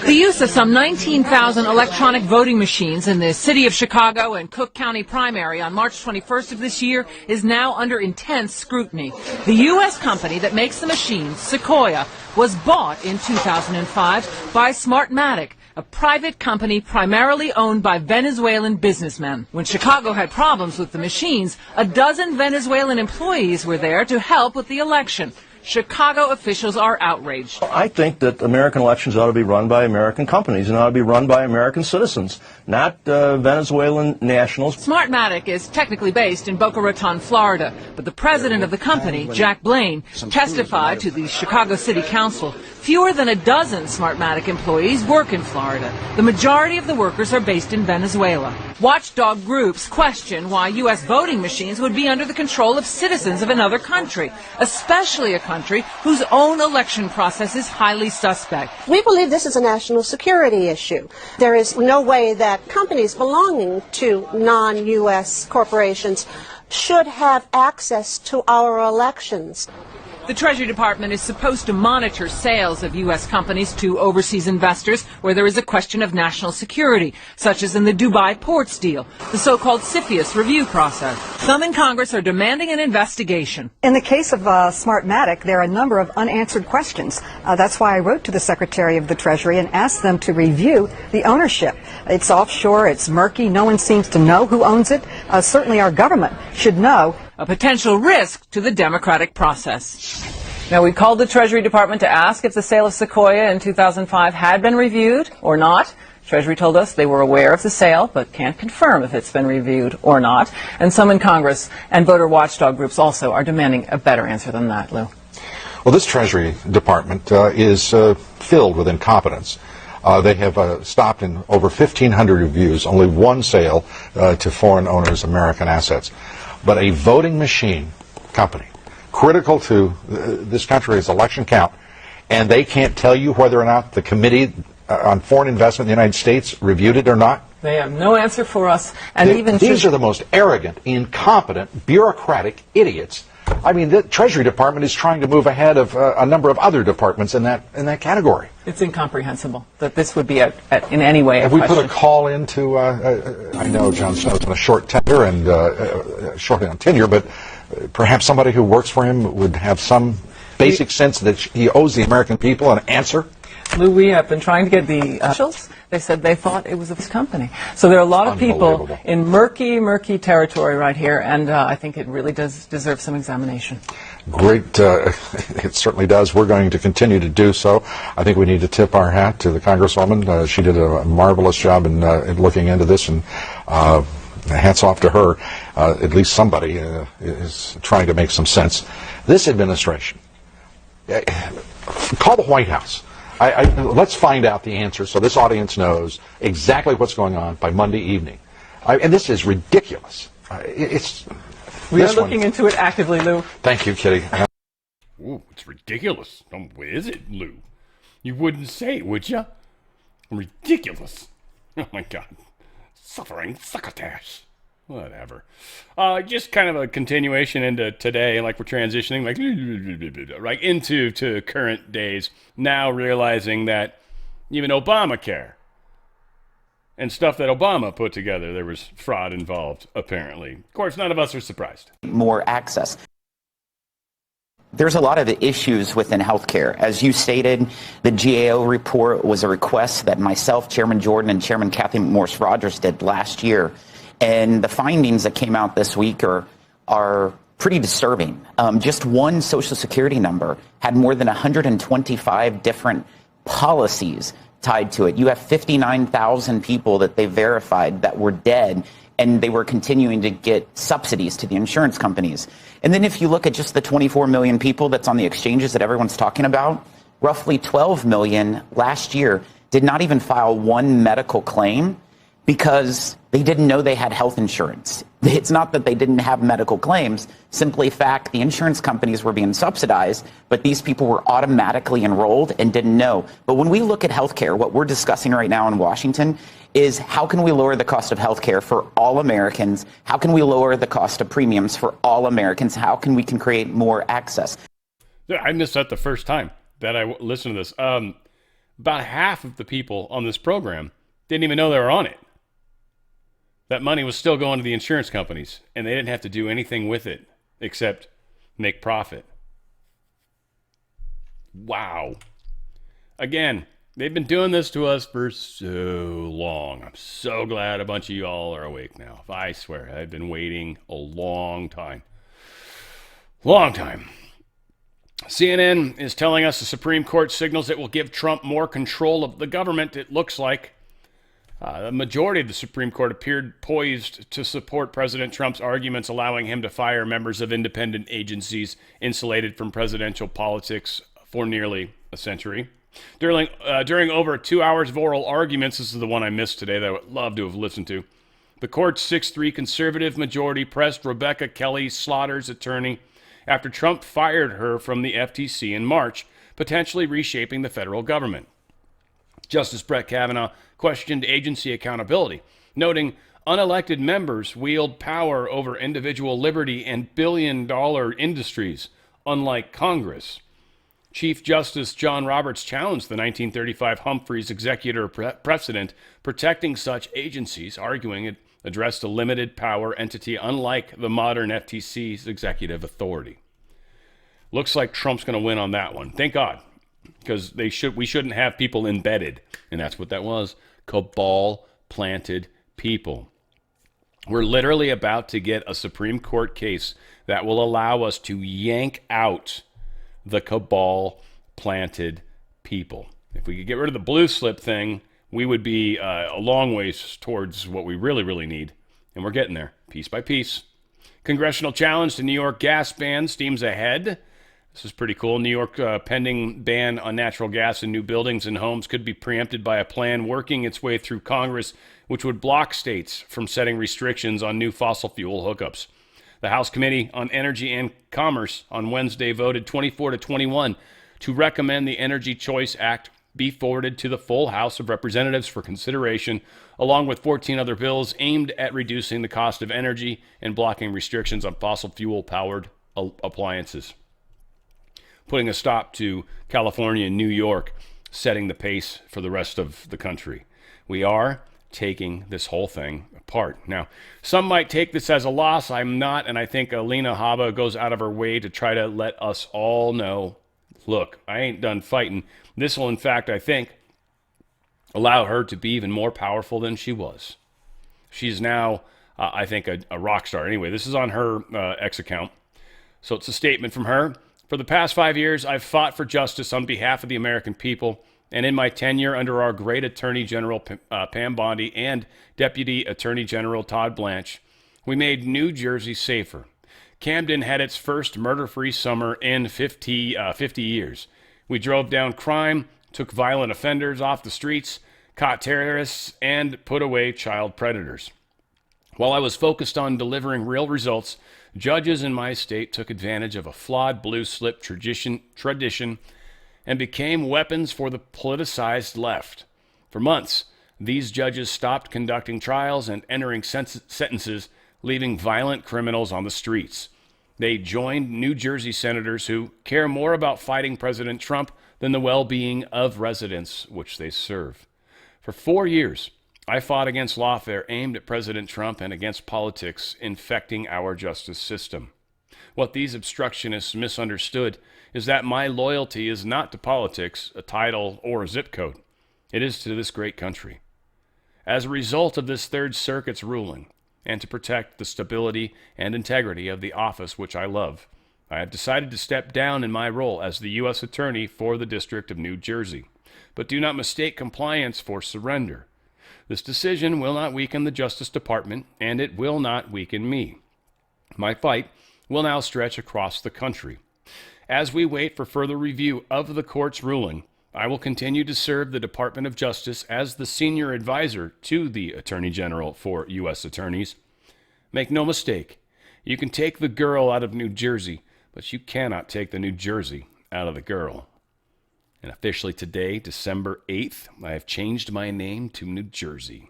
The use of some 19,000 electronic voting machines in the city of Chicago and Cook County primary on March 21st of this year is now under intense scrutiny. The U.S. company that makes the machines, Sequoia, was bought in 2005 by Smartmatic, a private company primarily owned by Venezuelan businessmen. When Chicago had problems with the machines, a dozen Venezuelan employees were there to help with the election. Chicago officials are outraged. I think that American elections ought to be run by American companies and ought to be run by American citizens, not Venezuelan nationals. Smartmatic is technically based in Boca Raton, Florida, but the president of the company, Jack Blaine, testified to the Chicago City Council. Fewer than a dozen Smartmatic employees work in Florida. The majority of the workers are based in Venezuela. Watchdog groups question why U.S. voting machines would be under the control of citizens of another country, especially a country whose own election process is highly suspect. We believe this is a national security issue. There is no way that companies belonging to non-U.S. corporations should have access to our elections. The Treasury Department is supposed to monitor sales of U.S. companies to overseas investors where there is a question of national security, such as in the Dubai ports deal, the so-called CFIUS review process. Some in Congress are demanding an investigation. In the case of Smartmatic, there are a number of unanswered questions. That's why I wrote to the Secretary of the Treasury and asked them to review the ownership. It's offshore, it's murky, no one seems to know who owns it. Certainly our government should know. A potential risk to the democratic process. Now, we called the Treasury Department to ask if the sale of Sequoia in 2005 had been reviewed or not. Treasury told us they were aware of the sale, but can't confirm if it's been reviewed or not. And some in Congress and voter watchdog groups also are demanding a better answer than that, Lou. Well, this Treasury Department is filled with incompetence. They have stopped in over 1,500 reviews, only one sale to foreign owners' American assets. But a voting machine company, critical to this country's election count, and they can't tell you whether or not the Committee on Foreign Investment in the United States reviewed it or not? They have no answer for us. And these are the most arrogant, incompetent, bureaucratic idiots. I mean, the Treasury Department is trying to move ahead of a number of other departments in that category. It's incomprehensible that this would be in any way a Have we question. put a call into, I know John Snow's on a short tenure and short on tenure, but perhaps somebody who works for him would have some basic sense that he owes the American people an answer? Lou, we have been trying to get the officials. They said they thought it was of this company. So there are a lot of people in murky, murky territory right here, and I think it really does deserve some examination. Great. It certainly does. We're going to continue to do so. I think we need to tip our hat to the Congresswoman. She did a marvelous job in looking into this, and hats off to her. At least somebody is trying to make some sense. This administration, call the White House. Let's find out the answer so this audience knows exactly what's going on by Monday evening. And this is ridiculous. We are looking into it actively, Lou. Thank you, Kitty. Ooh, it's ridiculous. Is it, Lou? You wouldn't say it, would you? Ridiculous. Oh, my God. Suffering succotash. Whatever. Just kind of a continuation into today, like we're transitioning right into current days, now realizing that even Obamacare and stuff that Obama put together, there was fraud involved, apparently. Of course, none of us are surprised. More access. There's a lot of issues within healthcare. As you stated, the GAO report was a request that myself, Chairman Jordan, and Chairman Kathy Morse-Rogers did last year. And the findings that came out this week are pretty disturbing. Just one Social Security number had more than 125 different policies tied to it. You have 59,000 people that they verified that were dead, and they were continuing to get subsidies to the insurance companies. And then if you look at just the 24 million people that's on the exchanges that everyone's talking about, roughly 12 million last year did not even file one medical claim because they didn't know they had health insurance. It's not that they didn't have medical claims, simply fact the insurance companies were being subsidized, but these people were automatically enrolled and didn't know. But when we look at healthcare, what we're discussing right now in Washington is how can we lower the cost of healthcare for all Americans? How can we lower the cost of premiums for all Americans? How can we create more access? I missed that the first time that I listened to this. About half of the people on this program didn't even know they were on it. That money was still going to the insurance companies, and they didn't have to do anything with it except make profit. Wow. Again, they've been doing this to us for so long. I'm so glad a bunch of y'all are awake now. I swear, I've been waiting a long time. Long time. CNN is telling us the Supreme Court signals it will give Trump more control of the government, it looks like. The majority of the Supreme Court appeared poised to support President Trump's arguments allowing him to fire members of independent agencies insulated from presidential politics for nearly a century. During over 2 hours of oral arguments, this is the one I missed today that I would love to have listened to, the court's 6-3 conservative majority pressed Rebecca Kelly Slaughter's attorney after Trump fired her from the FTC in March, potentially reshaping the federal government. Justice Brett Kavanaugh questioned agency accountability, noting unelected members wield power over individual liberty and billion-dollar industries, unlike Congress. Chief Justice John Roberts challenged the 1935 Humphreys executor precedent protecting such agencies, arguing it addressed a limited power entity unlike the modern FTC's executive authority. Looks like Trump's going to win on that one. Thank God, because we shouldn't have people embedded, and that's what that was. Cabal-planted people. We're literally about to get a Supreme Court case that will allow us to yank out the cabal-planted people. If we could get rid of the blue slip thing, we would be a long ways towards what we really, really need. And we're getting there, piece by piece. Congressional challenge to New York gas ban steams ahead. This is pretty cool. New York pending ban on natural gas in new buildings and homes could be preempted by a plan working its way through Congress, which would block states from setting restrictions on new fossil fuel hookups. The House Committee on Energy and Commerce on Wednesday voted 24-21 to recommend the Energy Choice Act be forwarded to the full House of Representatives for consideration, along with 14 other bills aimed at reducing the cost of energy and blocking restrictions on fossil fuel-powered appliances, putting a stop to California and New York, setting the pace for the rest of the country. We are taking this whole thing apart. Now, some might take this as a loss. I'm not, and I think Alina Habba goes out of her way to try to let us all know, look, I ain't done fighting. This will, in fact, I think, allow her to be even more powerful than she was. She's now, I think, a rock star. Anyway, this is on her X account. So it's a statement from her. For the past 5 years, I've fought for justice on behalf of the American people. And in my tenure under our great Attorney General Pam Bondi and Deputy Attorney General Todd Blanche, we made New Jersey safer. Camden had its first murder-free summer in 50 years. We drove down crime, took violent offenders off the streets, caught terrorists, and put away child predators. While I was focused on delivering real results, judges in my state took advantage of a flawed blue slip tradition and became weapons for the politicized left. For months, these judges stopped conducting trials and entering sentences, leaving violent criminals on the streets. They joined New Jersey senators who care more about fighting President Trump than the well-being of residents which they serve. For 4 years, I fought against lawfare aimed at President Trump and against politics infecting our justice system. What these obstructionists misunderstood is that my loyalty is not to politics, a title, or a zip code. It is to this great country. As a result of this Third Circuit's ruling, and to protect the stability and integrity of the office which I love, I have decided to step down in my role as the U.S. Attorney for the District of New Jersey. But do not mistake compliance for surrender. This decision will not weaken the Justice Department, and it will not weaken me. My fight will now stretch across the country. As we wait for further review of the court's ruling, I will continue to serve the Department of Justice as the senior advisor to the Attorney General for U.S. Attorneys. Make no mistake, you can take the girl out of New Jersey, but you cannot take the New Jersey out of the girl. And officially today, December 8th, I have changed my name to New Jersey.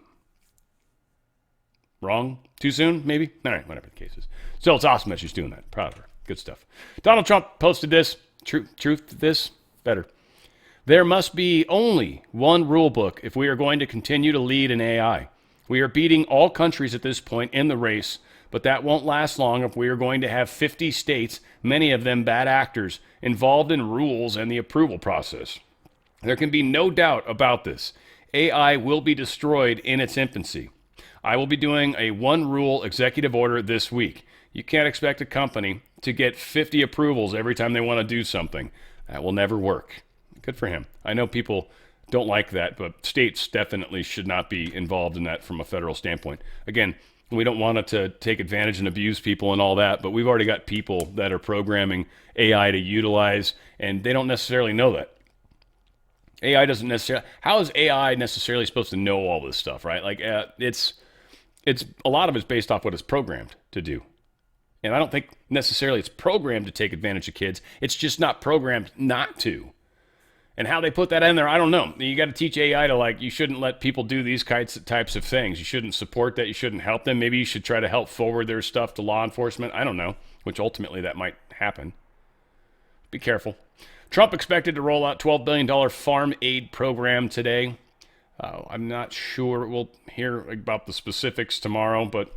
Wrong? Too soon? Maybe? All right, whatever the case is. Still, it's awesome that she's doing that. Proud of her. Good stuff. Donald Trump posted this. Truth to this? Better. There must be only one rule book if we are going to continue to lead in AI. We are beating all countries at this point in the race, but that won't last long if we are going to have 50 states, many of them bad actors, involved in rules and the approval process. There can be no doubt about this. AI will be destroyed in its infancy. I will be doing a one-rule executive order this week. You can't expect a company to get 50 approvals every time they want to do something. That will never work. Good for him. I know people don't like that, but states definitely should not be involved in that from a federal standpoint. Again, we don't want it to take advantage and abuse people and all that, but we've already got people that are programming AI to utilize, and they don't necessarily know that. AI doesn't necessarily... How is AI necessarily supposed to know all this stuff, right? Like, it's a lot of it's based off what it's programmed to do. And I don't think necessarily it's programmed to take advantage of kids. It's just not programmed not to. And how they put that in there, I don't know. You got to teach AI to, like, you shouldn't let people do these types of things. You shouldn't support that. You shouldn't help them. Maybe you should try to help forward their stuff to law enforcement. I don't know, which ultimately that might happen. be careful. Trump expected to roll out $12 billion farm aid program today. I'm not sure. We'll hear about the specifics tomorrow, but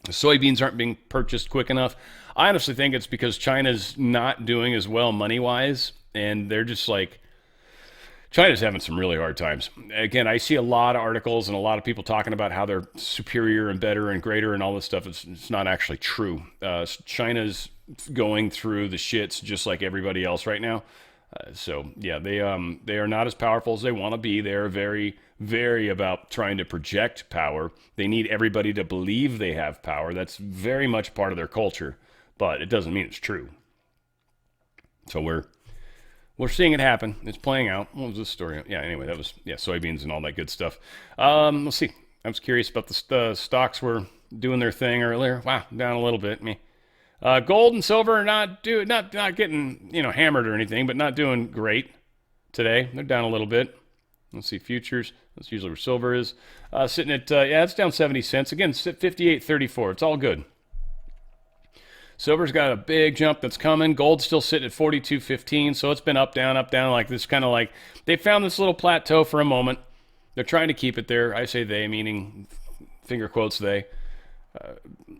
the soybeans aren't being purchased quick enough. I honestly think it's because China's not doing as well money-wise, and they're just like, China's having some really hard times. Again, I see a lot of articles and a lot of people talking about how they're superior and better and greater and all this stuff. It's not actually true. China's going through the shits just like everybody else right now. They are not as powerful as they want to be. They're very, very about trying to project power. They need everybody to believe they have power. That's very much part of their culture, but it doesn't mean it's true. So we're seeing it happen. It's playing out. What was this story? Yeah, anyway, that was, soybeans and all that good stuff. Let's see. I was curious about the stocks were doing their thing earlier. Wow, down a little bit. Gold and silver are not getting, hammered or anything, but not doing great today. They're down a little bit. Let's see, futures. That's usually where silver is. Sitting at, it's down 70 cents. Again, 58.34. It's all good. Silver's got a big jump that's coming. Gold's still sitting at 42.15, so it's been up, down, like this, kind of like they found this little plateau for a moment. They're trying to keep it there. I say they, meaning finger quotes they.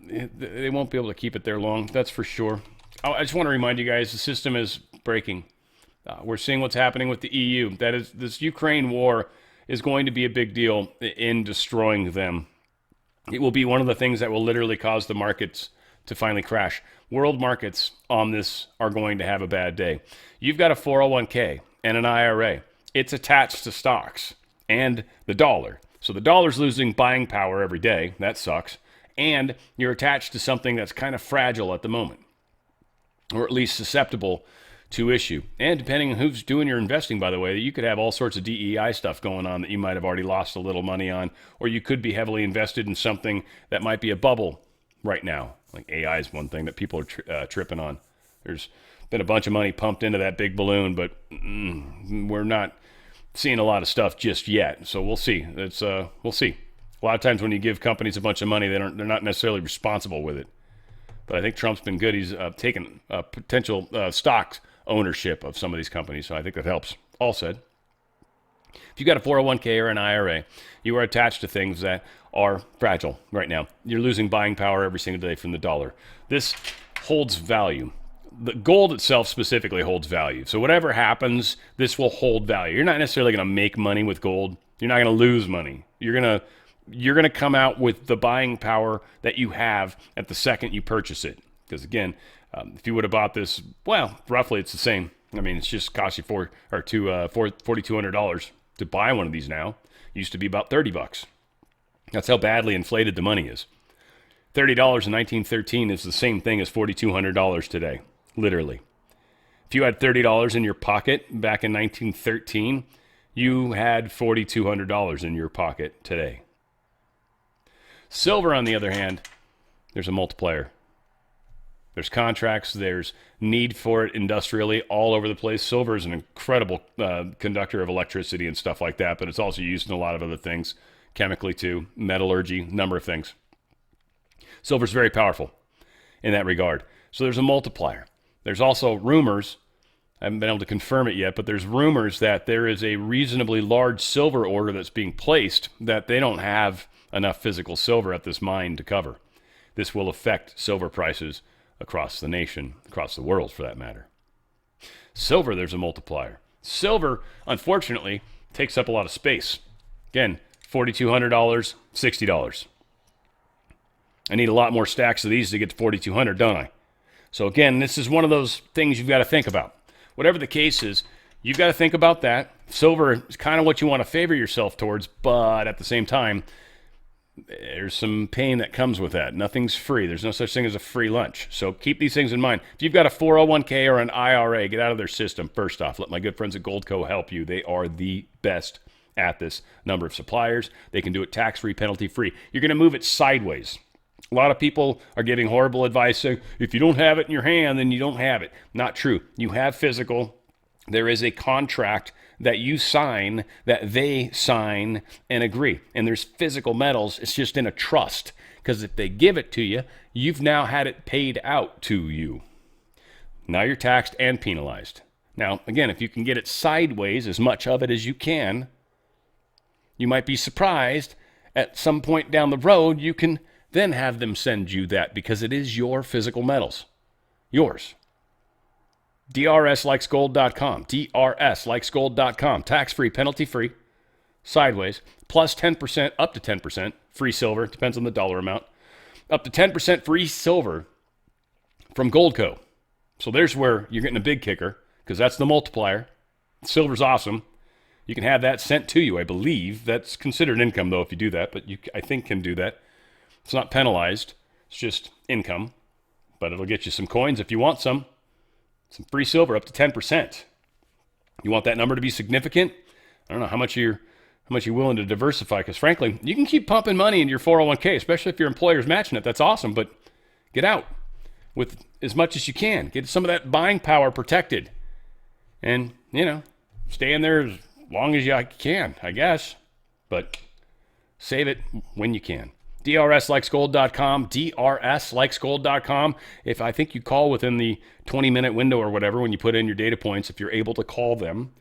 They won't be able to keep it there long, that's for sure. I just want to remind you guys, the system is breaking. We're seeing what's happening with the EU. That is, this Ukraine war is going to be a big deal in destroying them. It will be one of the things that will literally cause the markets to finally crash. World markets on this are going to have a bad day. You've got a 401k and an IRA. It's attached to stocks and the dollar. So the dollar's losing buying power every day. That sucks. And you're attached to something that's kind of fragile at the moment, or at least susceptible to issue. And depending on who's doing your investing, by the way, you could have all sorts of DEI stuff going on that you might have already lost a little money on, or you could be heavily invested in something that might be a bubble right now. Like AI is one thing that people are tripping on. There's been a bunch of money pumped into that big balloon, but we're not seeing a lot of stuff just yet. So we'll see. We'll see. A lot of times when you give companies a bunch of money, they're not necessarily responsible with it. But I think Trump's been good. He's taken potential stock ownership of some of these companies, so I think that helps. All said, if you got a 401k or an IRA, you are attached to things that are fragile right now. You're losing buying power every single day from the dollar. This holds value. The gold itself specifically holds value. So whatever happens, this will hold value. You're not necessarily going to make money with gold. You're not going to lose money. You're going to come out with the buying power that you have at the second you purchase it. Because again, if you would have bought this, well, roughly it's the same. I mean, it's just cost you $4,200 to buy one of these now. It used to be about $30. That's how badly inflated the money is. $30 in 1913 is the same thing as $4,200 today, literally. If you had $30 in your pocket back in 1913, you had $4,200 in your pocket today. Silver, on the other hand, there's a multiplier. There's contracts, there's need for it industrially all over the place. Silver is an incredible conductor of electricity and stuff like that, but it's also used in a lot of other things, chemically too, metallurgy, number of things. Silver's very powerful in that regard. So there's a multiplier. There's also rumors, I haven't been able to confirm it yet, but there's rumors that there is a reasonably large silver order that's being placed that they don't have enough physical silver at this mine to cover. This will affect silver prices across the nation, across the world for that matter. Silver, there's a multiplier. Silver, unfortunately, takes up a lot of space. Again, $4,200, $60. I need a lot more stacks of these to get to $4,200, don't I? So again, this is one of those things you've got to think about. Whatever the case is, you've got to think about that. Silver is kind of what you want to favor yourself towards, but at the same time, there's some pain that comes with that. Nothing's free. There's no such thing as a free lunch. So keep these things in mind. If you've got a 401k or an IRA, get out of their system. First off, let my good friends at Goldco help you. They are the best at this. Number of suppliers. They can do it tax-free, penalty-free. You're going to move it sideways. A lot of people are giving horrible advice saying, if you don't have it in your hand, then you don't have it. Not true. You have physical. There is a contract that you sign, that they sign and agree. And there's physical metals. It's just in a trust. Because if they give it to you, you've now had it paid out to you. Now you're taxed and penalized. Now, again, if you can get it sideways, as much of it as you can, you might be surprised at some point down the road, you can then have them send you that because it is your physical metals. Yours. DRSlikesgold.com. DRSlikesgold.com. Tax-free, penalty-free, sideways, plus 10%, up to 10%, free silver, depends on the dollar amount, up to 10% free silver from Goldco. So there's where you're getting a big kicker, because that's the multiplier. Silver's awesome. You can have that sent to you, I believe. That's considered income, though, if you do that, but you, I think, can do that. It's not penalized. It's just income, but it'll get you some coins if you want some free silver up to 10%. You want that number to be significant? I don't know how much you're willing to diversify, because frankly, you can keep pumping money into your 401k, especially if your employer's matching it. That's awesome, but get out with as much as you can. Get some of that buying power protected. And, stay in there as long as you can, I guess. But save it when you can. DRSlikesgold.com, DRSlikesgold.com. If I think you call within the 20-minute window or whatever when you put in your data points, if you're able to call them,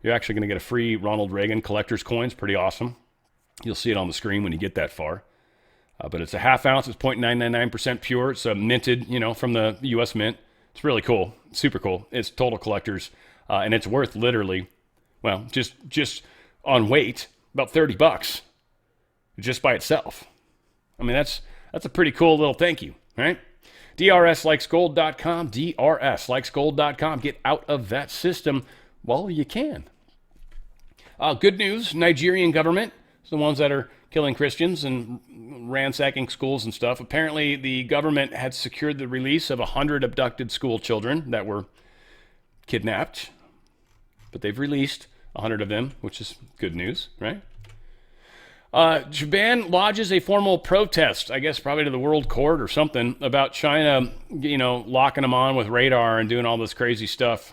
you're actually going to get a free Ronald Reagan collector's coins. Pretty awesome. You'll see it on the screen when you get that far. But it's a half ounce. It's 0.999% pure. It's minted, from the U.S. Mint. It's really cool. Super cool. It's total collector's. And it's worth literally, well, just on weight, about $30 just by itself. I mean, that's a pretty cool little thank you, right? DRSlikesgold.com, DRSlikesgold.com. Get out of that system while you can. Good news, Nigerian government, the ones that are killing Christians and ransacking schools and stuff. Apparently, the government had secured the release of 100 abducted school children that were kidnapped. But they've released 100 of them, which is good news, right? Japan lodges a formal protest, I guess probably to the World Court or something, about China, locking them on with radar and doing all this crazy stuff.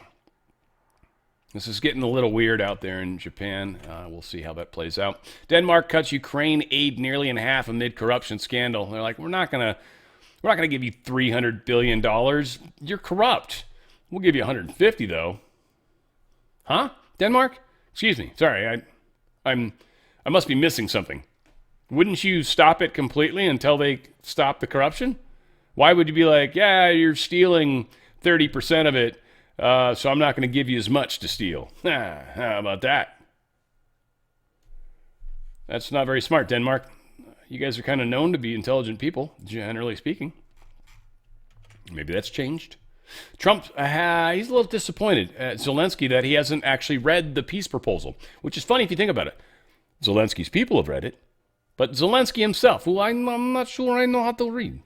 This is getting a little weird out there in Japan. We'll see how that plays out. Denmark cuts Ukraine aid nearly in half amid corruption scandal. They're like, we're not gonna give you $300 billion. You're corrupt. We'll give you 150 though. Huh? Denmark? Excuse me. Sorry, I must be missing something. Wouldn't you stop it completely until they stop the corruption? Why would you be like, yeah, you're stealing 30% of it, so I'm not going to give you as much to steal? How about that? That's not very smart, Denmark. You guys are kind of known to be intelligent people, generally speaking. Maybe that's changed. Trump, he's a little disappointed at Zelensky that he hasn't actually read the peace proposal, which is funny if you think about it. Zelensky's people have read it, but Zelensky himself, who I'm not sure I know how to read.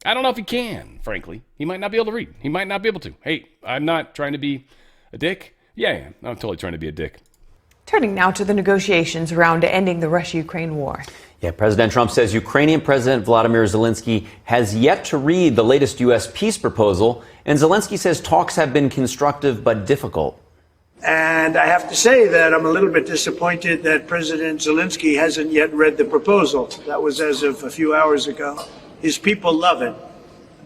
I don't know if he can, frankly. He might not be able to read. He might not be able to. Hey, I'm not trying to be a dick. Yeah, I'm totally trying to be a dick. Turning now to the negotiations around ending the Russia-Ukraine war. Yeah, President Trump says Ukrainian President Vladimir Zelensky has yet to read the latest U.S. peace proposal, and Zelensky says talks have been constructive but difficult. And I have to say that I'm a little bit disappointed that President Zelensky hasn't yet read the proposal. That was as of a few hours ago. His people love it,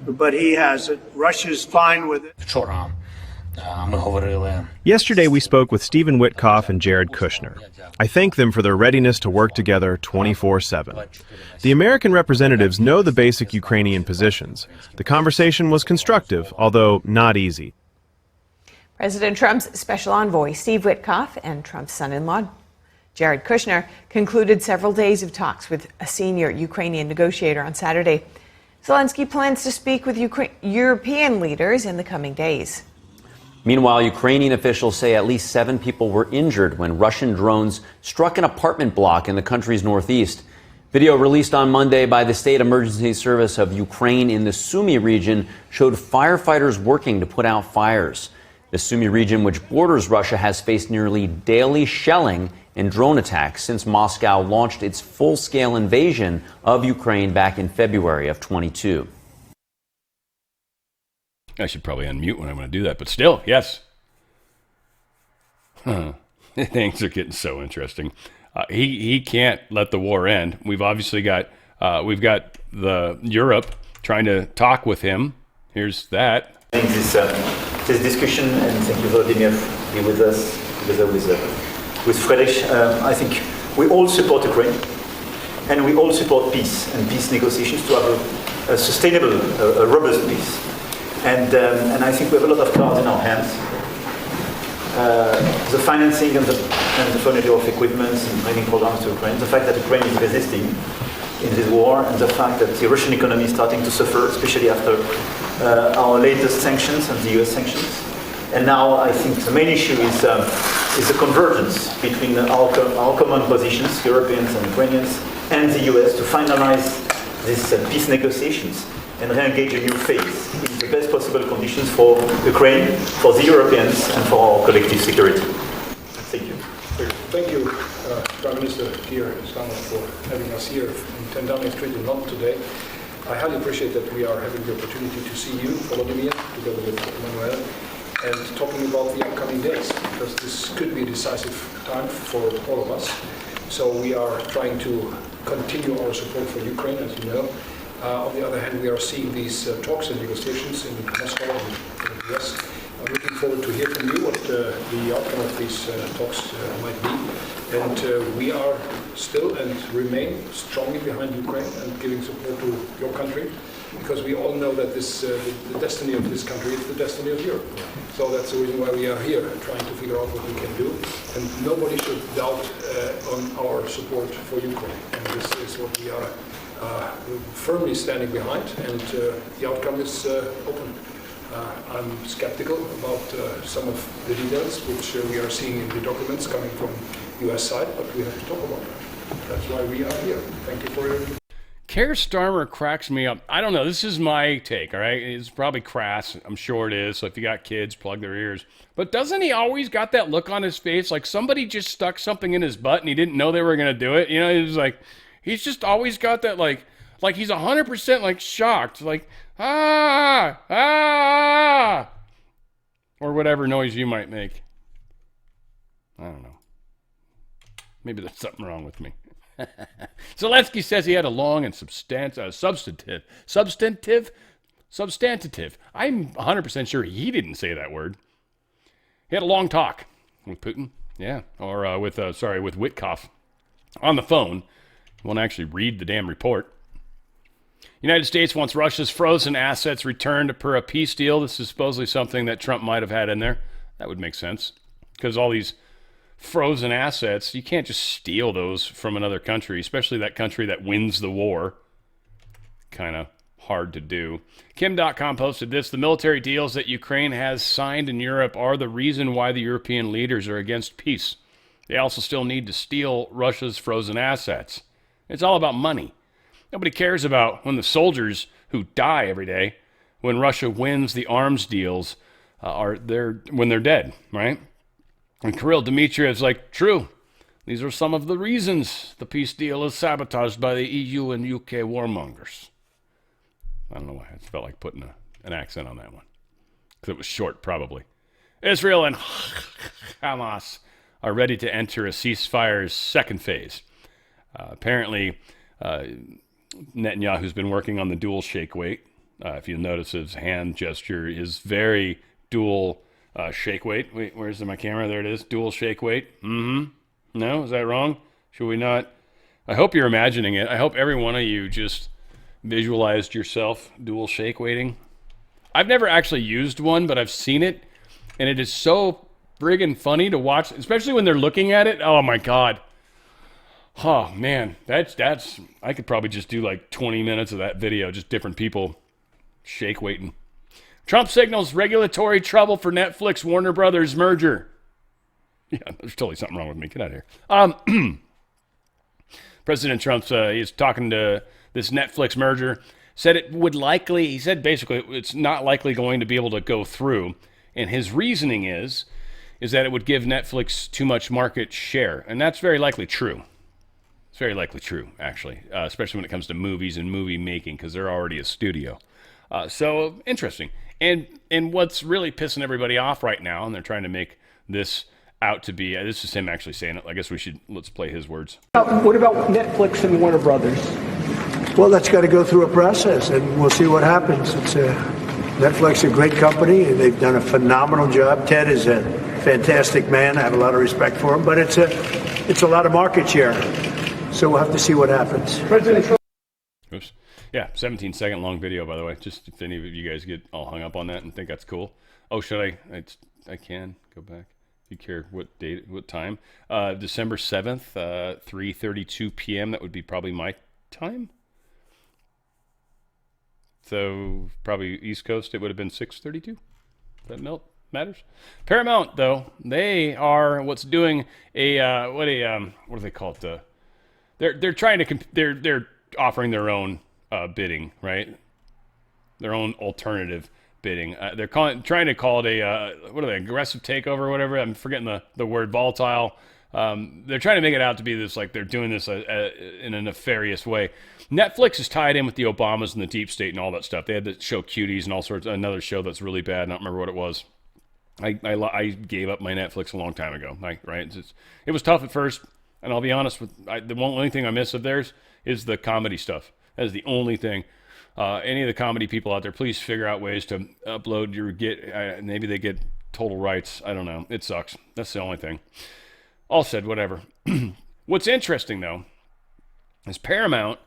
but he hasn't. Russia's fine with it. Yesterday we spoke with Stephen Witkoff and Jared Kushner. I thank them for their readiness to work together 24/7. The American representatives know the basic Ukrainian positions. The conversation was constructive, although not easy. President Trump's special envoy, Steve Witkoff, and Trump's son-in-law, Jared Kushner, concluded several days of talks with a senior Ukrainian negotiator on Saturday. Zelensky plans to speak with European leaders in the coming days. Meanwhile, Ukrainian officials say at least 7 people were injured when Russian drones struck an apartment block in the country's northeast. Video released on Monday by the State Emergency Service of Ukraine in the Sumy region showed firefighters working to put out fires. The Sumy region, which borders Russia, has faced nearly daily shelling and drone attacks since Moscow launched its full-scale invasion of Ukraine back in February of 22. I should probably unmute when I'm going to do that, but still, yes. Things are getting so interesting. He can't let the war end. We've obviously got the Europe trying to talk with him. Here's that. this discussion, and thank you, Volodymyr, for being with us together with Frederick. I think we all support Ukraine, and we all support peace and peace negotiations to have a sustainable, a robust peace. And I think we have a lot of cards in our hands. The financing and the furniture of equipment and training programs to Ukraine, the fact that Ukraine is resisting in this war, and the fact that the Russian economy is starting to suffer, especially after our latest sanctions and the US sanctions. And now I think the main issue is the convergence between our common positions, Europeans and Ukrainians, and the US to finalize these peace negotiations and re-engage a new phase in the best possible conditions for Ukraine, for the Europeans, and for our collective security. Thank you. Thank you, Prime Minister Keir Starmer, for having us here in 10 Downing Street in London today. I highly appreciate that we are having the opportunity to see you, Volodymyr, together with Emmanuel, and talking about the upcoming days, because this could be a decisive time for all of us. So we are trying to continue our support for Ukraine, as you know. On the other hand, we are seeing these talks and negotiations in Moscow and in the US. I'm looking forward to hear from you what the outcome of these talks might be. And we are still and remain strongly behind Ukraine and giving support to your country, because we all know that this, the destiny of this country is the destiny of Europe. So that's the reason why we are here, trying to figure out what we can do. And nobody should doubt on our support for Ukraine. And this is what we are firmly standing behind, and the outcome is open. I'm skeptical about some of the details which we are seeing in the documents coming from the US side, but we have to talk about that. That's why we are here. Thank you for your... Keir Starmer cracks me up. I don't know. This is my take, all right? It's probably crass. I'm sure it is. So if you got kids, plug their ears. But doesn't he always got that look on his face like somebody just stuck something in his butt and he didn't know they were going to do it? You know, he's like... He's just always got that, like he's 100% like shocked, like, ah, or whatever noise you might make. I don't know. Maybe there's something wrong with me. Zelensky says he had a long and substantive. I'm 100% sure he didn't say that word. He had a long talk with Putin, yeah, or with Witkoff on the phone. Won't actually read the damn report. United States wants Russia's frozen assets returned per a peace deal. This is supposedly something that Trump might have had in there. That would make sense. Because all these frozen assets, you can't just steal those from another country, especially that country that wins the war. Kind of hard to do. Kim.com posted this. The military deals that Ukraine has signed in Europe are the reason why the European leaders are against peace. They also still need to steal Russia's frozen assets. It's all about money. Nobody cares about when the soldiers who die every day, when Russia wins the arms deals, when they're dead, right? And Kirill Dmitriev is like, true. These are some of the reasons the peace deal is sabotaged by the EU and UK warmongers. I don't know why. I felt like putting an accent on that one. Because it was short, probably. Israel and Hamas are ready to enter a ceasefire's second phase. Apparently, Netanyahu's been working on the dual shake weight. If you notice, his hand gesture is very dual shake weight. Wait, where's my camera? There it is. Dual shake weight. No? Is that wrong? Should we not? I hope you're imagining it. I hope every one of you just visualized yourself dual shake weighting. I've never actually used one, but I've seen it, and it is so friggin' funny to watch, especially when they're looking at it. Oh, my God. Oh, man, that's I could probably just do like 20 minutes of that video, just different people shake weighting. Trump signals regulatory trouble for Netflix Warner Brothers merger. Yeah, there's totally something wrong with me. Get out of here. President Trump, he's talking to this Netflix merger, said he said basically it's not likely going to be able to go through. And his reasoning is that it would give Netflix too much market share. And that's very likely true. It's very likely true, actually, especially when it comes to movies and movie making, because they're already a studio. So interesting. And what's really pissing everybody off right now, and they're trying to make this out to be, this is him actually saying it. I guess let's play his words. What about Netflix and Warner Brothers? Well, that's got to go through a process, and we'll see what happens. Netflix is a great company, and they've done a phenomenal job. Ted is a fantastic man. I have a lot of respect for him, but it's a lot of market share. So we'll have to see what happens. Oops. Yeah, 17-second long video, by the way, just if any of you guys get all hung up on that and think that's cool. Oh, should I? I can go back. If you care what date, what time. December 7th, 3:32 p.m. That would be probably my time. So probably East Coast, it would have been 6:32. That matters. Paramount, though, they are what's doing what do they call it? They're trying to they're offering their own bidding, right? Their own alternative bidding. They're trying to call it aggressive takeover or whatever. I'm forgetting the word, volatile. They're trying to make it out to be this, like they're doing this in a nefarious way. Netflix is tied in with the Obamas and the deep state and all that stuff. They had the show Cuties and all sorts. Another show that's really bad. I don't remember what it was. I gave up my Netflix a long time ago. Right? It was tough at first, and I'll be honest with the only thing I miss of theirs is the comedy stuff. That is the only thing. Any of the comedy people out there, please figure out ways to upload your maybe they get total rights. I don't know. It sucks. That's the only thing. All said, whatever. What's interesting, though, is Paramount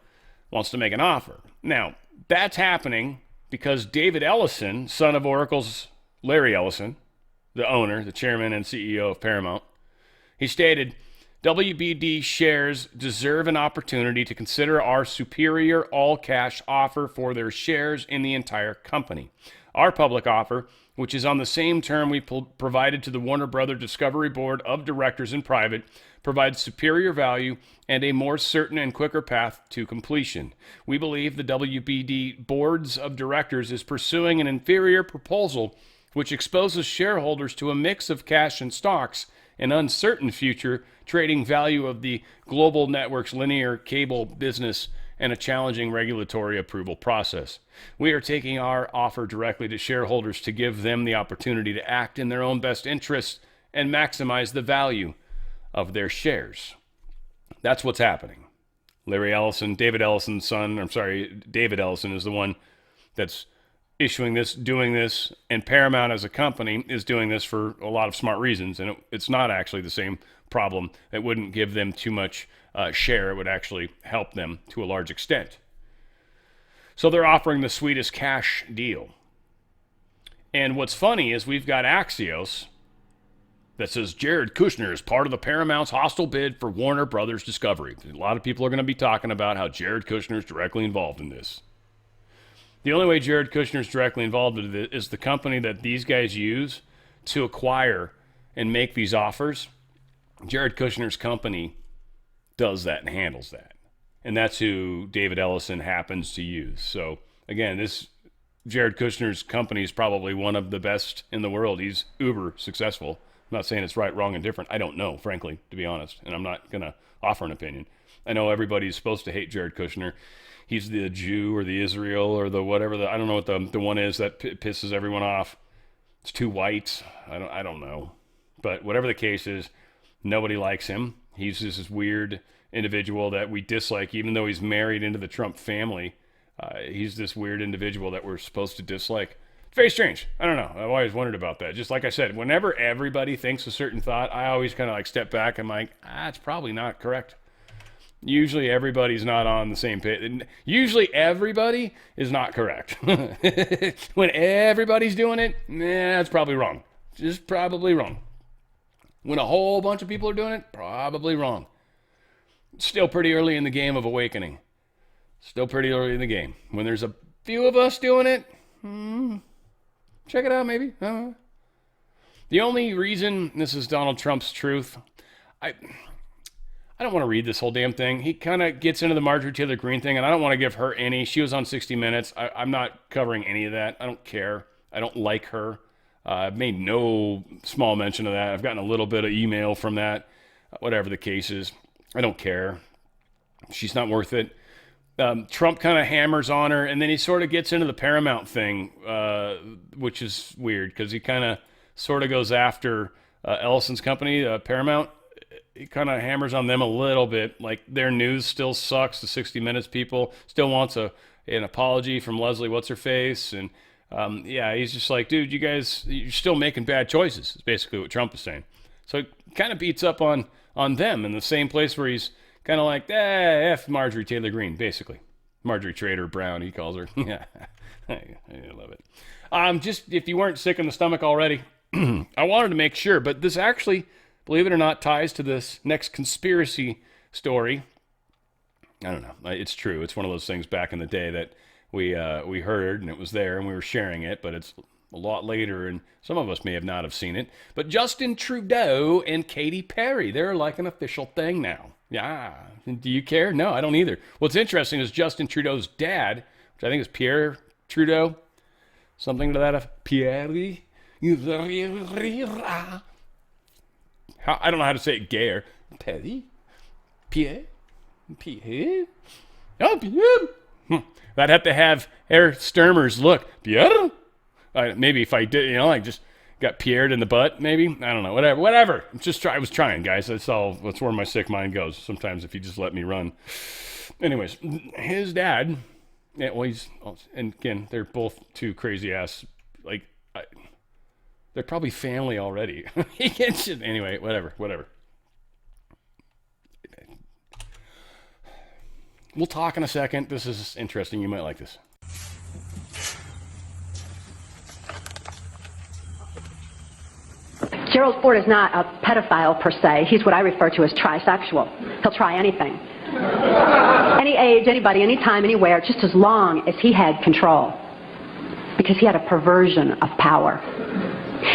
wants to make an offer. Now, that's happening because David Ellison, son of Oracle's Larry Ellison, the owner, the chairman and CEO of Paramount, he stated, WBD shares deserve an opportunity to consider our superior all-cash offer for their shares in the entire company. Our public offer, which is on the same term we provided to the Warner Brothers Discovery Board of Directors in private, provides superior value and a more certain and quicker path to completion. We believe the WBD Boards of Directors is pursuing an inferior proposal which exposes shareholders to a mix of cash and stocks, an uncertain future trading value of the global network's linear cable business, and a challenging regulatory approval process. We are taking our offer directly to shareholders to give them the opportunity to act in their own best interests and maximize the value of their shares. That's what's happening. Larry Ellison, David Ellison's son, David Ellison is the one that's issuing this, doing this, and Paramount as a company is doing this for a lot of smart reasons, and it's not actually the same problem. It wouldn't give them too much share. It would actually help them to a large extent. So they're offering the sweetest cash deal. And what's funny is we've got Axios that says Jared Kushner is part of the Paramount's hostile bid for Warner Brothers Discovery. A lot of people are going to be talking about how Jared Kushner is directly involved in this. The only way Jared Kushner is directly involved in it is the company that these guys use to acquire and make these offers. Jared Kushner's company does that and handles that. And that's who David Ellison happens to use. So, again, this Jared Kushner's company is probably one of the best in the world. He's uber successful. I'm not saying it's right, wrong, and different. I don't know, frankly, to be honest. And I'm not going to offer an opinion. I know everybody's supposed to hate Jared Kushner. He's the Jew or the Israel or the whatever. I don't know what the one is that pisses everyone off. It's too white. I don't know. But whatever the case is, nobody likes him. He's just this weird individual that we dislike, even though he's married into the Trump family. He's this weird individual that we're supposed to dislike. It's very strange. I don't know. I've always wondered about that. Just like I said, whenever everybody thinks a certain thought, I always kind of like step back and I'm like, it's probably not correct. Usually everybody's not on the same page. Usually everybody is not correct. When everybody's doing it, it's probably wrong. Just probably wrong. When a whole bunch of people are doing it, probably wrong. Still pretty early in the game of awakening. Still pretty early in the game. When there's a few of us doing it, check it out maybe. The only reason this is Donald Trump's truth, I don't want to read this whole damn thing. He kind of gets into the Marjorie Taylor Greene thing, and I don't want to give her any. She was on 60 Minutes. I'm not covering any of that. I don't care. I don't like her. I've made no small mention of that. I've gotten a little bit of email from that. Whatever the case is, I don't care. She's not worth it. Trump kind of hammers on her, and then he sort of gets into the Paramount thing, which is weird because he kind of sort of goes after Ellison's company, Paramount. He kind of hammers on them a little bit. Like, their news still sucks. The 60 Minutes people still wants an apology from Leslie What's-Her-Face. And Yeah, he's just like, dude, you guys, you're still making bad choices, is basically what Trump is saying. So it kind of beats up on them in the same place where he's kind of like, F Marjorie Taylor Greene, basically. Marjorie Trader Brown, he calls her. Yeah, I love it. Just, if you weren't sick in the stomach already, I wanted to make sure, but this actually, believe it or not, ties to this next conspiracy story. I don't know. It's true. It's one of those things back in the day that we heard and it was there and we were sharing it, but it's a lot later and some of us may have not have seen it. But Justin Trudeau and Katy Perry, they're like an official thing now. Yeah. Do you care? No, I don't either. What's interesting is Justin Trudeau's dad, which I think is Pierre Trudeau, something to that effect. Pierre. I don't know how to say it gayer. Perry? Pierre? Pierre? Oh, Pierre? I'd have to have Herr Sturmer's look. Pierre? Maybe if I did, like just got Pierre'd in the butt, maybe. I don't know. Whatever. I was trying, guys. That's where my sick mind goes. Sometimes if you just let me run. Anyways, his dad, and again, they're both two crazy ass, like, they're probably family already. Anyway, whatever. We'll talk in a second. This is interesting. You might like this. Gerald Ford is not a pedophile per se. He's what I refer to as trisexual. He'll try anything. Any age, anybody, anytime, anywhere, just as long as he had control. Because he had a perversion of power,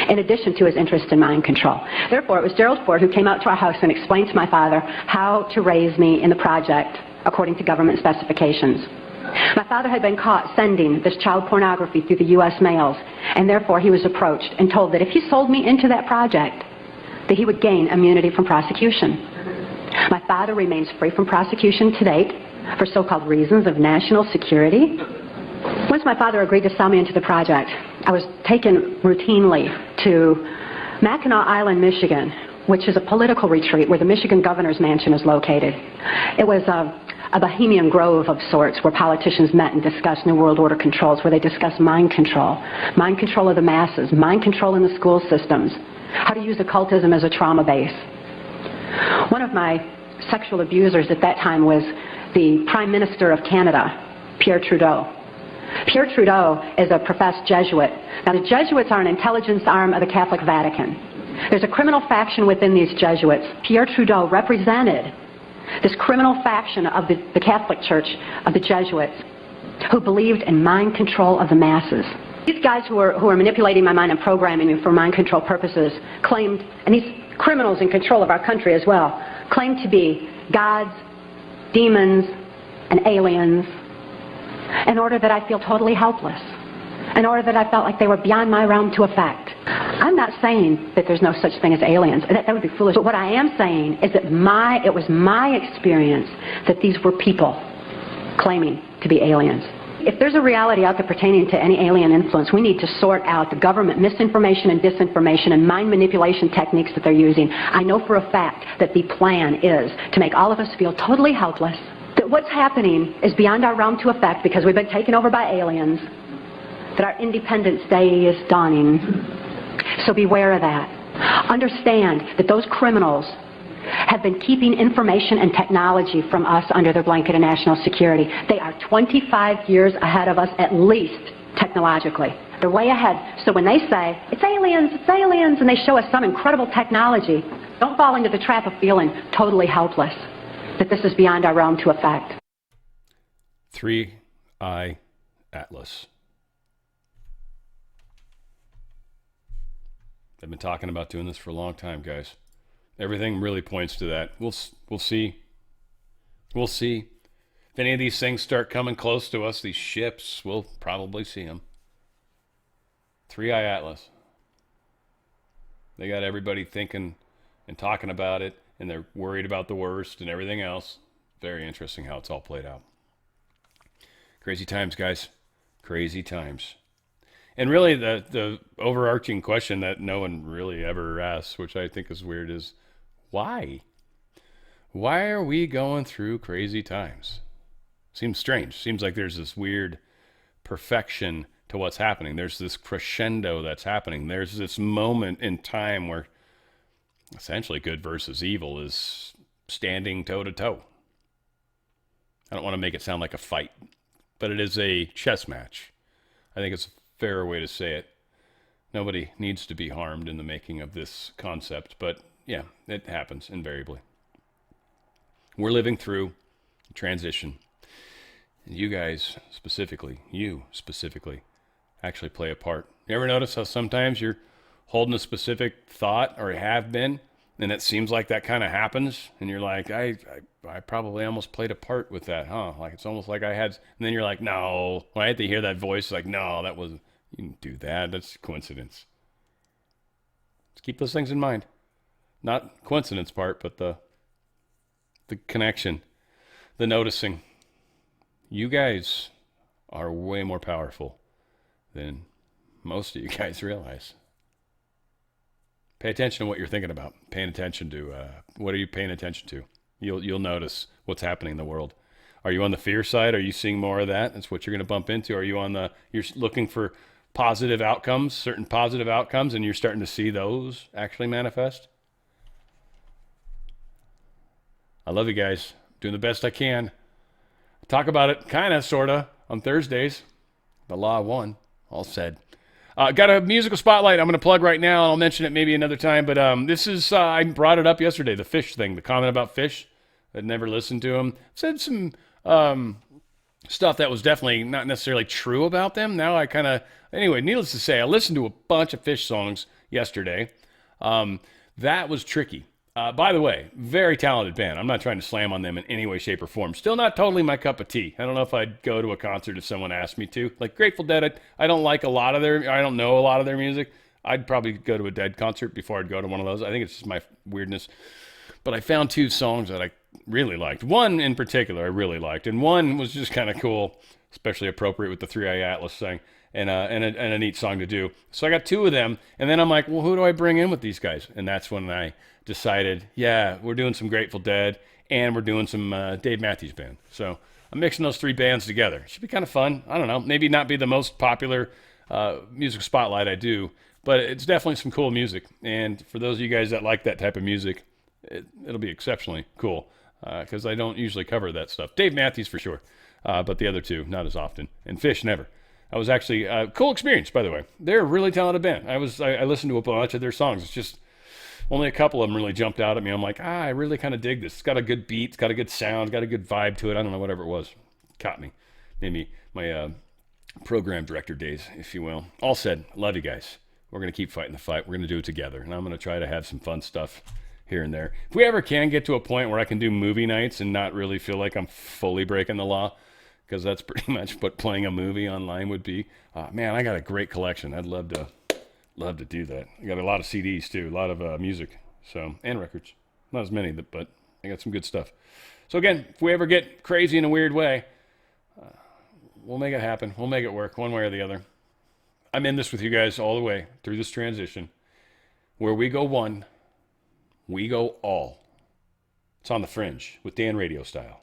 in addition to his interest in mind control. Therefore, it was Gerald Ford who came out to our house and explained to my father how to raise me in the project according to government specifications. My father had been caught sending this child pornography through the U.S. mails, and therefore he was approached and told that if he sold me into that project, that he would gain immunity from prosecution. My father remains free from prosecution to date for so-called reasons of national security. Once my father agreed to sell me into the project, I was taken routinely to Mackinac Island, Michigan, which is a political retreat where the Michigan governor's mansion is located. It was a bohemian grove of sorts where politicians met and discussed New World Order controls, where they discussed mind control of the masses, mind control in the school systems, how to use occultism as a trauma base. One of my sexual abusers at that time was the Prime Minister of Canada, Pierre Trudeau. Pierre Trudeau is a professed Jesuit. Now, the Jesuits are an intelligence arm of the Catholic Vatican. There's a criminal faction within these Jesuits. Pierre Trudeau represented this criminal faction of the Catholic Church, of the Jesuits, who believed in mind control of the masses. These guys who are manipulating my mind and programming me for mind control purposes claimed, and these criminals in control of our country as well, claimed to be gods, demons, and aliens, in order that I feel totally helpless, in order that I felt like they were beyond my realm to affect. I'm not saying that there's no such thing as aliens. That would be foolish. But what I am saying is that it was my experience that these were people claiming to be aliens. If there's a reality out there pertaining to any alien influence, we need to sort out the government misinformation and disinformation and mind manipulation techniques that they're using. I know for a fact that the plan is to make all of us feel totally helpless, that what's happening is beyond our realm to affect because we've been taken over by aliens, that our Independence Day is dawning. So beware of that. Understand that those criminals have been keeping information and technology from us under their blanket of national security. They are 25 years ahead of us, at least technologically. They're way ahead. So when they say, it's aliens, and they show us some incredible technology, don't fall into the trap of feeling totally helpless, that this is beyond our realm to affect. 3-Eye Atlas. I've been talking about doing this for a long time, guys. Everything really points to that. We'll see. We'll see. If any of these things start coming close to us, these ships, we'll probably see them. 3-Eye Atlas. They got everybody thinking and talking about it, and they're worried about the worst and everything else. Very interesting how it's all played out. Crazy times, guys. Crazy times. And really, the overarching question that no one really ever asks, which I think is weird, is why? Why are we going through crazy times? Seems strange. Seems like there's this weird perfection to what's happening. There's this crescendo that's happening. There's this moment in time where essentially good versus evil is standing toe to toe. I don't want to make it sound like a fight, but it is a chess match. I think it's a fair way to say it. Nobody needs to be harmed in the making of this concept, but yeah, it happens invariably. We're living through a transition. You guys specifically, actually play a part. You ever notice how sometimes you're holding a specific thought, or have been, and it seems like that kind of happens, and you're like, I probably almost played a part with that, huh? Like it's almost like I had, and then you're like, no. When I had to hear that voice, like, no, that wasn't, you didn't do that. That's coincidence. Let's keep those things in mind. Not coincidence part, but the connection, the noticing. You guys are way more powerful than most of you guys realize. Pay attention to what you're thinking about. Paying attention to what are you paying attention to? You'll notice what's happening in the world. Are you on the fear side? Are you seeing more of that? That's what you're going to bump into. Are you you're looking for positive outcomes, certain positive outcomes, and you're starting to see those actually manifest? I love you guys. Doing the best I can. Talk about it, kind of, sort of, on Thursdays. The Law of One, all said. Got a musical spotlight I'm going to plug right now. I'll mention it maybe another time, but this is, I brought it up yesterday, the fish thing, the comment about fish. I'd never listened to them. Said some stuff that was definitely not necessarily true about them. Now I kind of, anyway, needless to say, I listened to a bunch of Fish songs yesterday. That was tricky. By the way, very talented band. I'm not trying to slam on them in any way, shape, or form. Still not totally my cup of tea. I don't know if I'd go to a concert if someone asked me to. Like Grateful Dead, I don't like a lot of their, I don't know a lot of their music. I'd probably go to a Dead concert before I'd go to one of those. I think it's just my weirdness. But I found two songs that I really liked. One in particular I really liked, and one was just kind of cool, especially appropriate with the 3i Atlas thing, and a neat song to do. So I got two of them, and then I'm like, well, who do I bring in with these guys? And that's when I decided, yeah, we're doing some Grateful Dead, and we're doing some Dave Matthews Band. So I'm mixing those three bands together. Should be kind of fun. I don't know, maybe not be the most popular music spotlight I do, but it's definitely some cool music. And for those of you guys that like that type of music, it'll be exceptionally cool, because I don't usually cover that stuff. Dave Matthews for sure, but the other two, not as often. And Fish, never. I was actually, cool experience, by the way. They're a really talented band. I listened to a bunch of their songs. It's just, only a couple of them really jumped out at me. I'm like, I really kind of dig this. It's got a good beat. It's got a good sound. It's got a good vibe to it. I don't know, whatever it was. Caught me. Maybe my program director days, if you will. All said, love you guys. We're going to keep fighting the fight. We're going to do it together. And I'm going to try to have some fun stuff here and there. If we ever can get to a point where I can do movie nights and not really feel like I'm fully breaking the law, because that's pretty much what playing a movie online would be. Man, I got a great collection. I'd love to do that. I got a lot of CDs too, a lot of music, so, and records. Not as many, but I got some good stuff. So again, if we ever get crazy in a weird way, we'll make it happen. We'll make it work one way or the other. I'm in this with you guys all the way through this transition. Where we go one, we go all. It's on the Fringe with Dan Radio Style.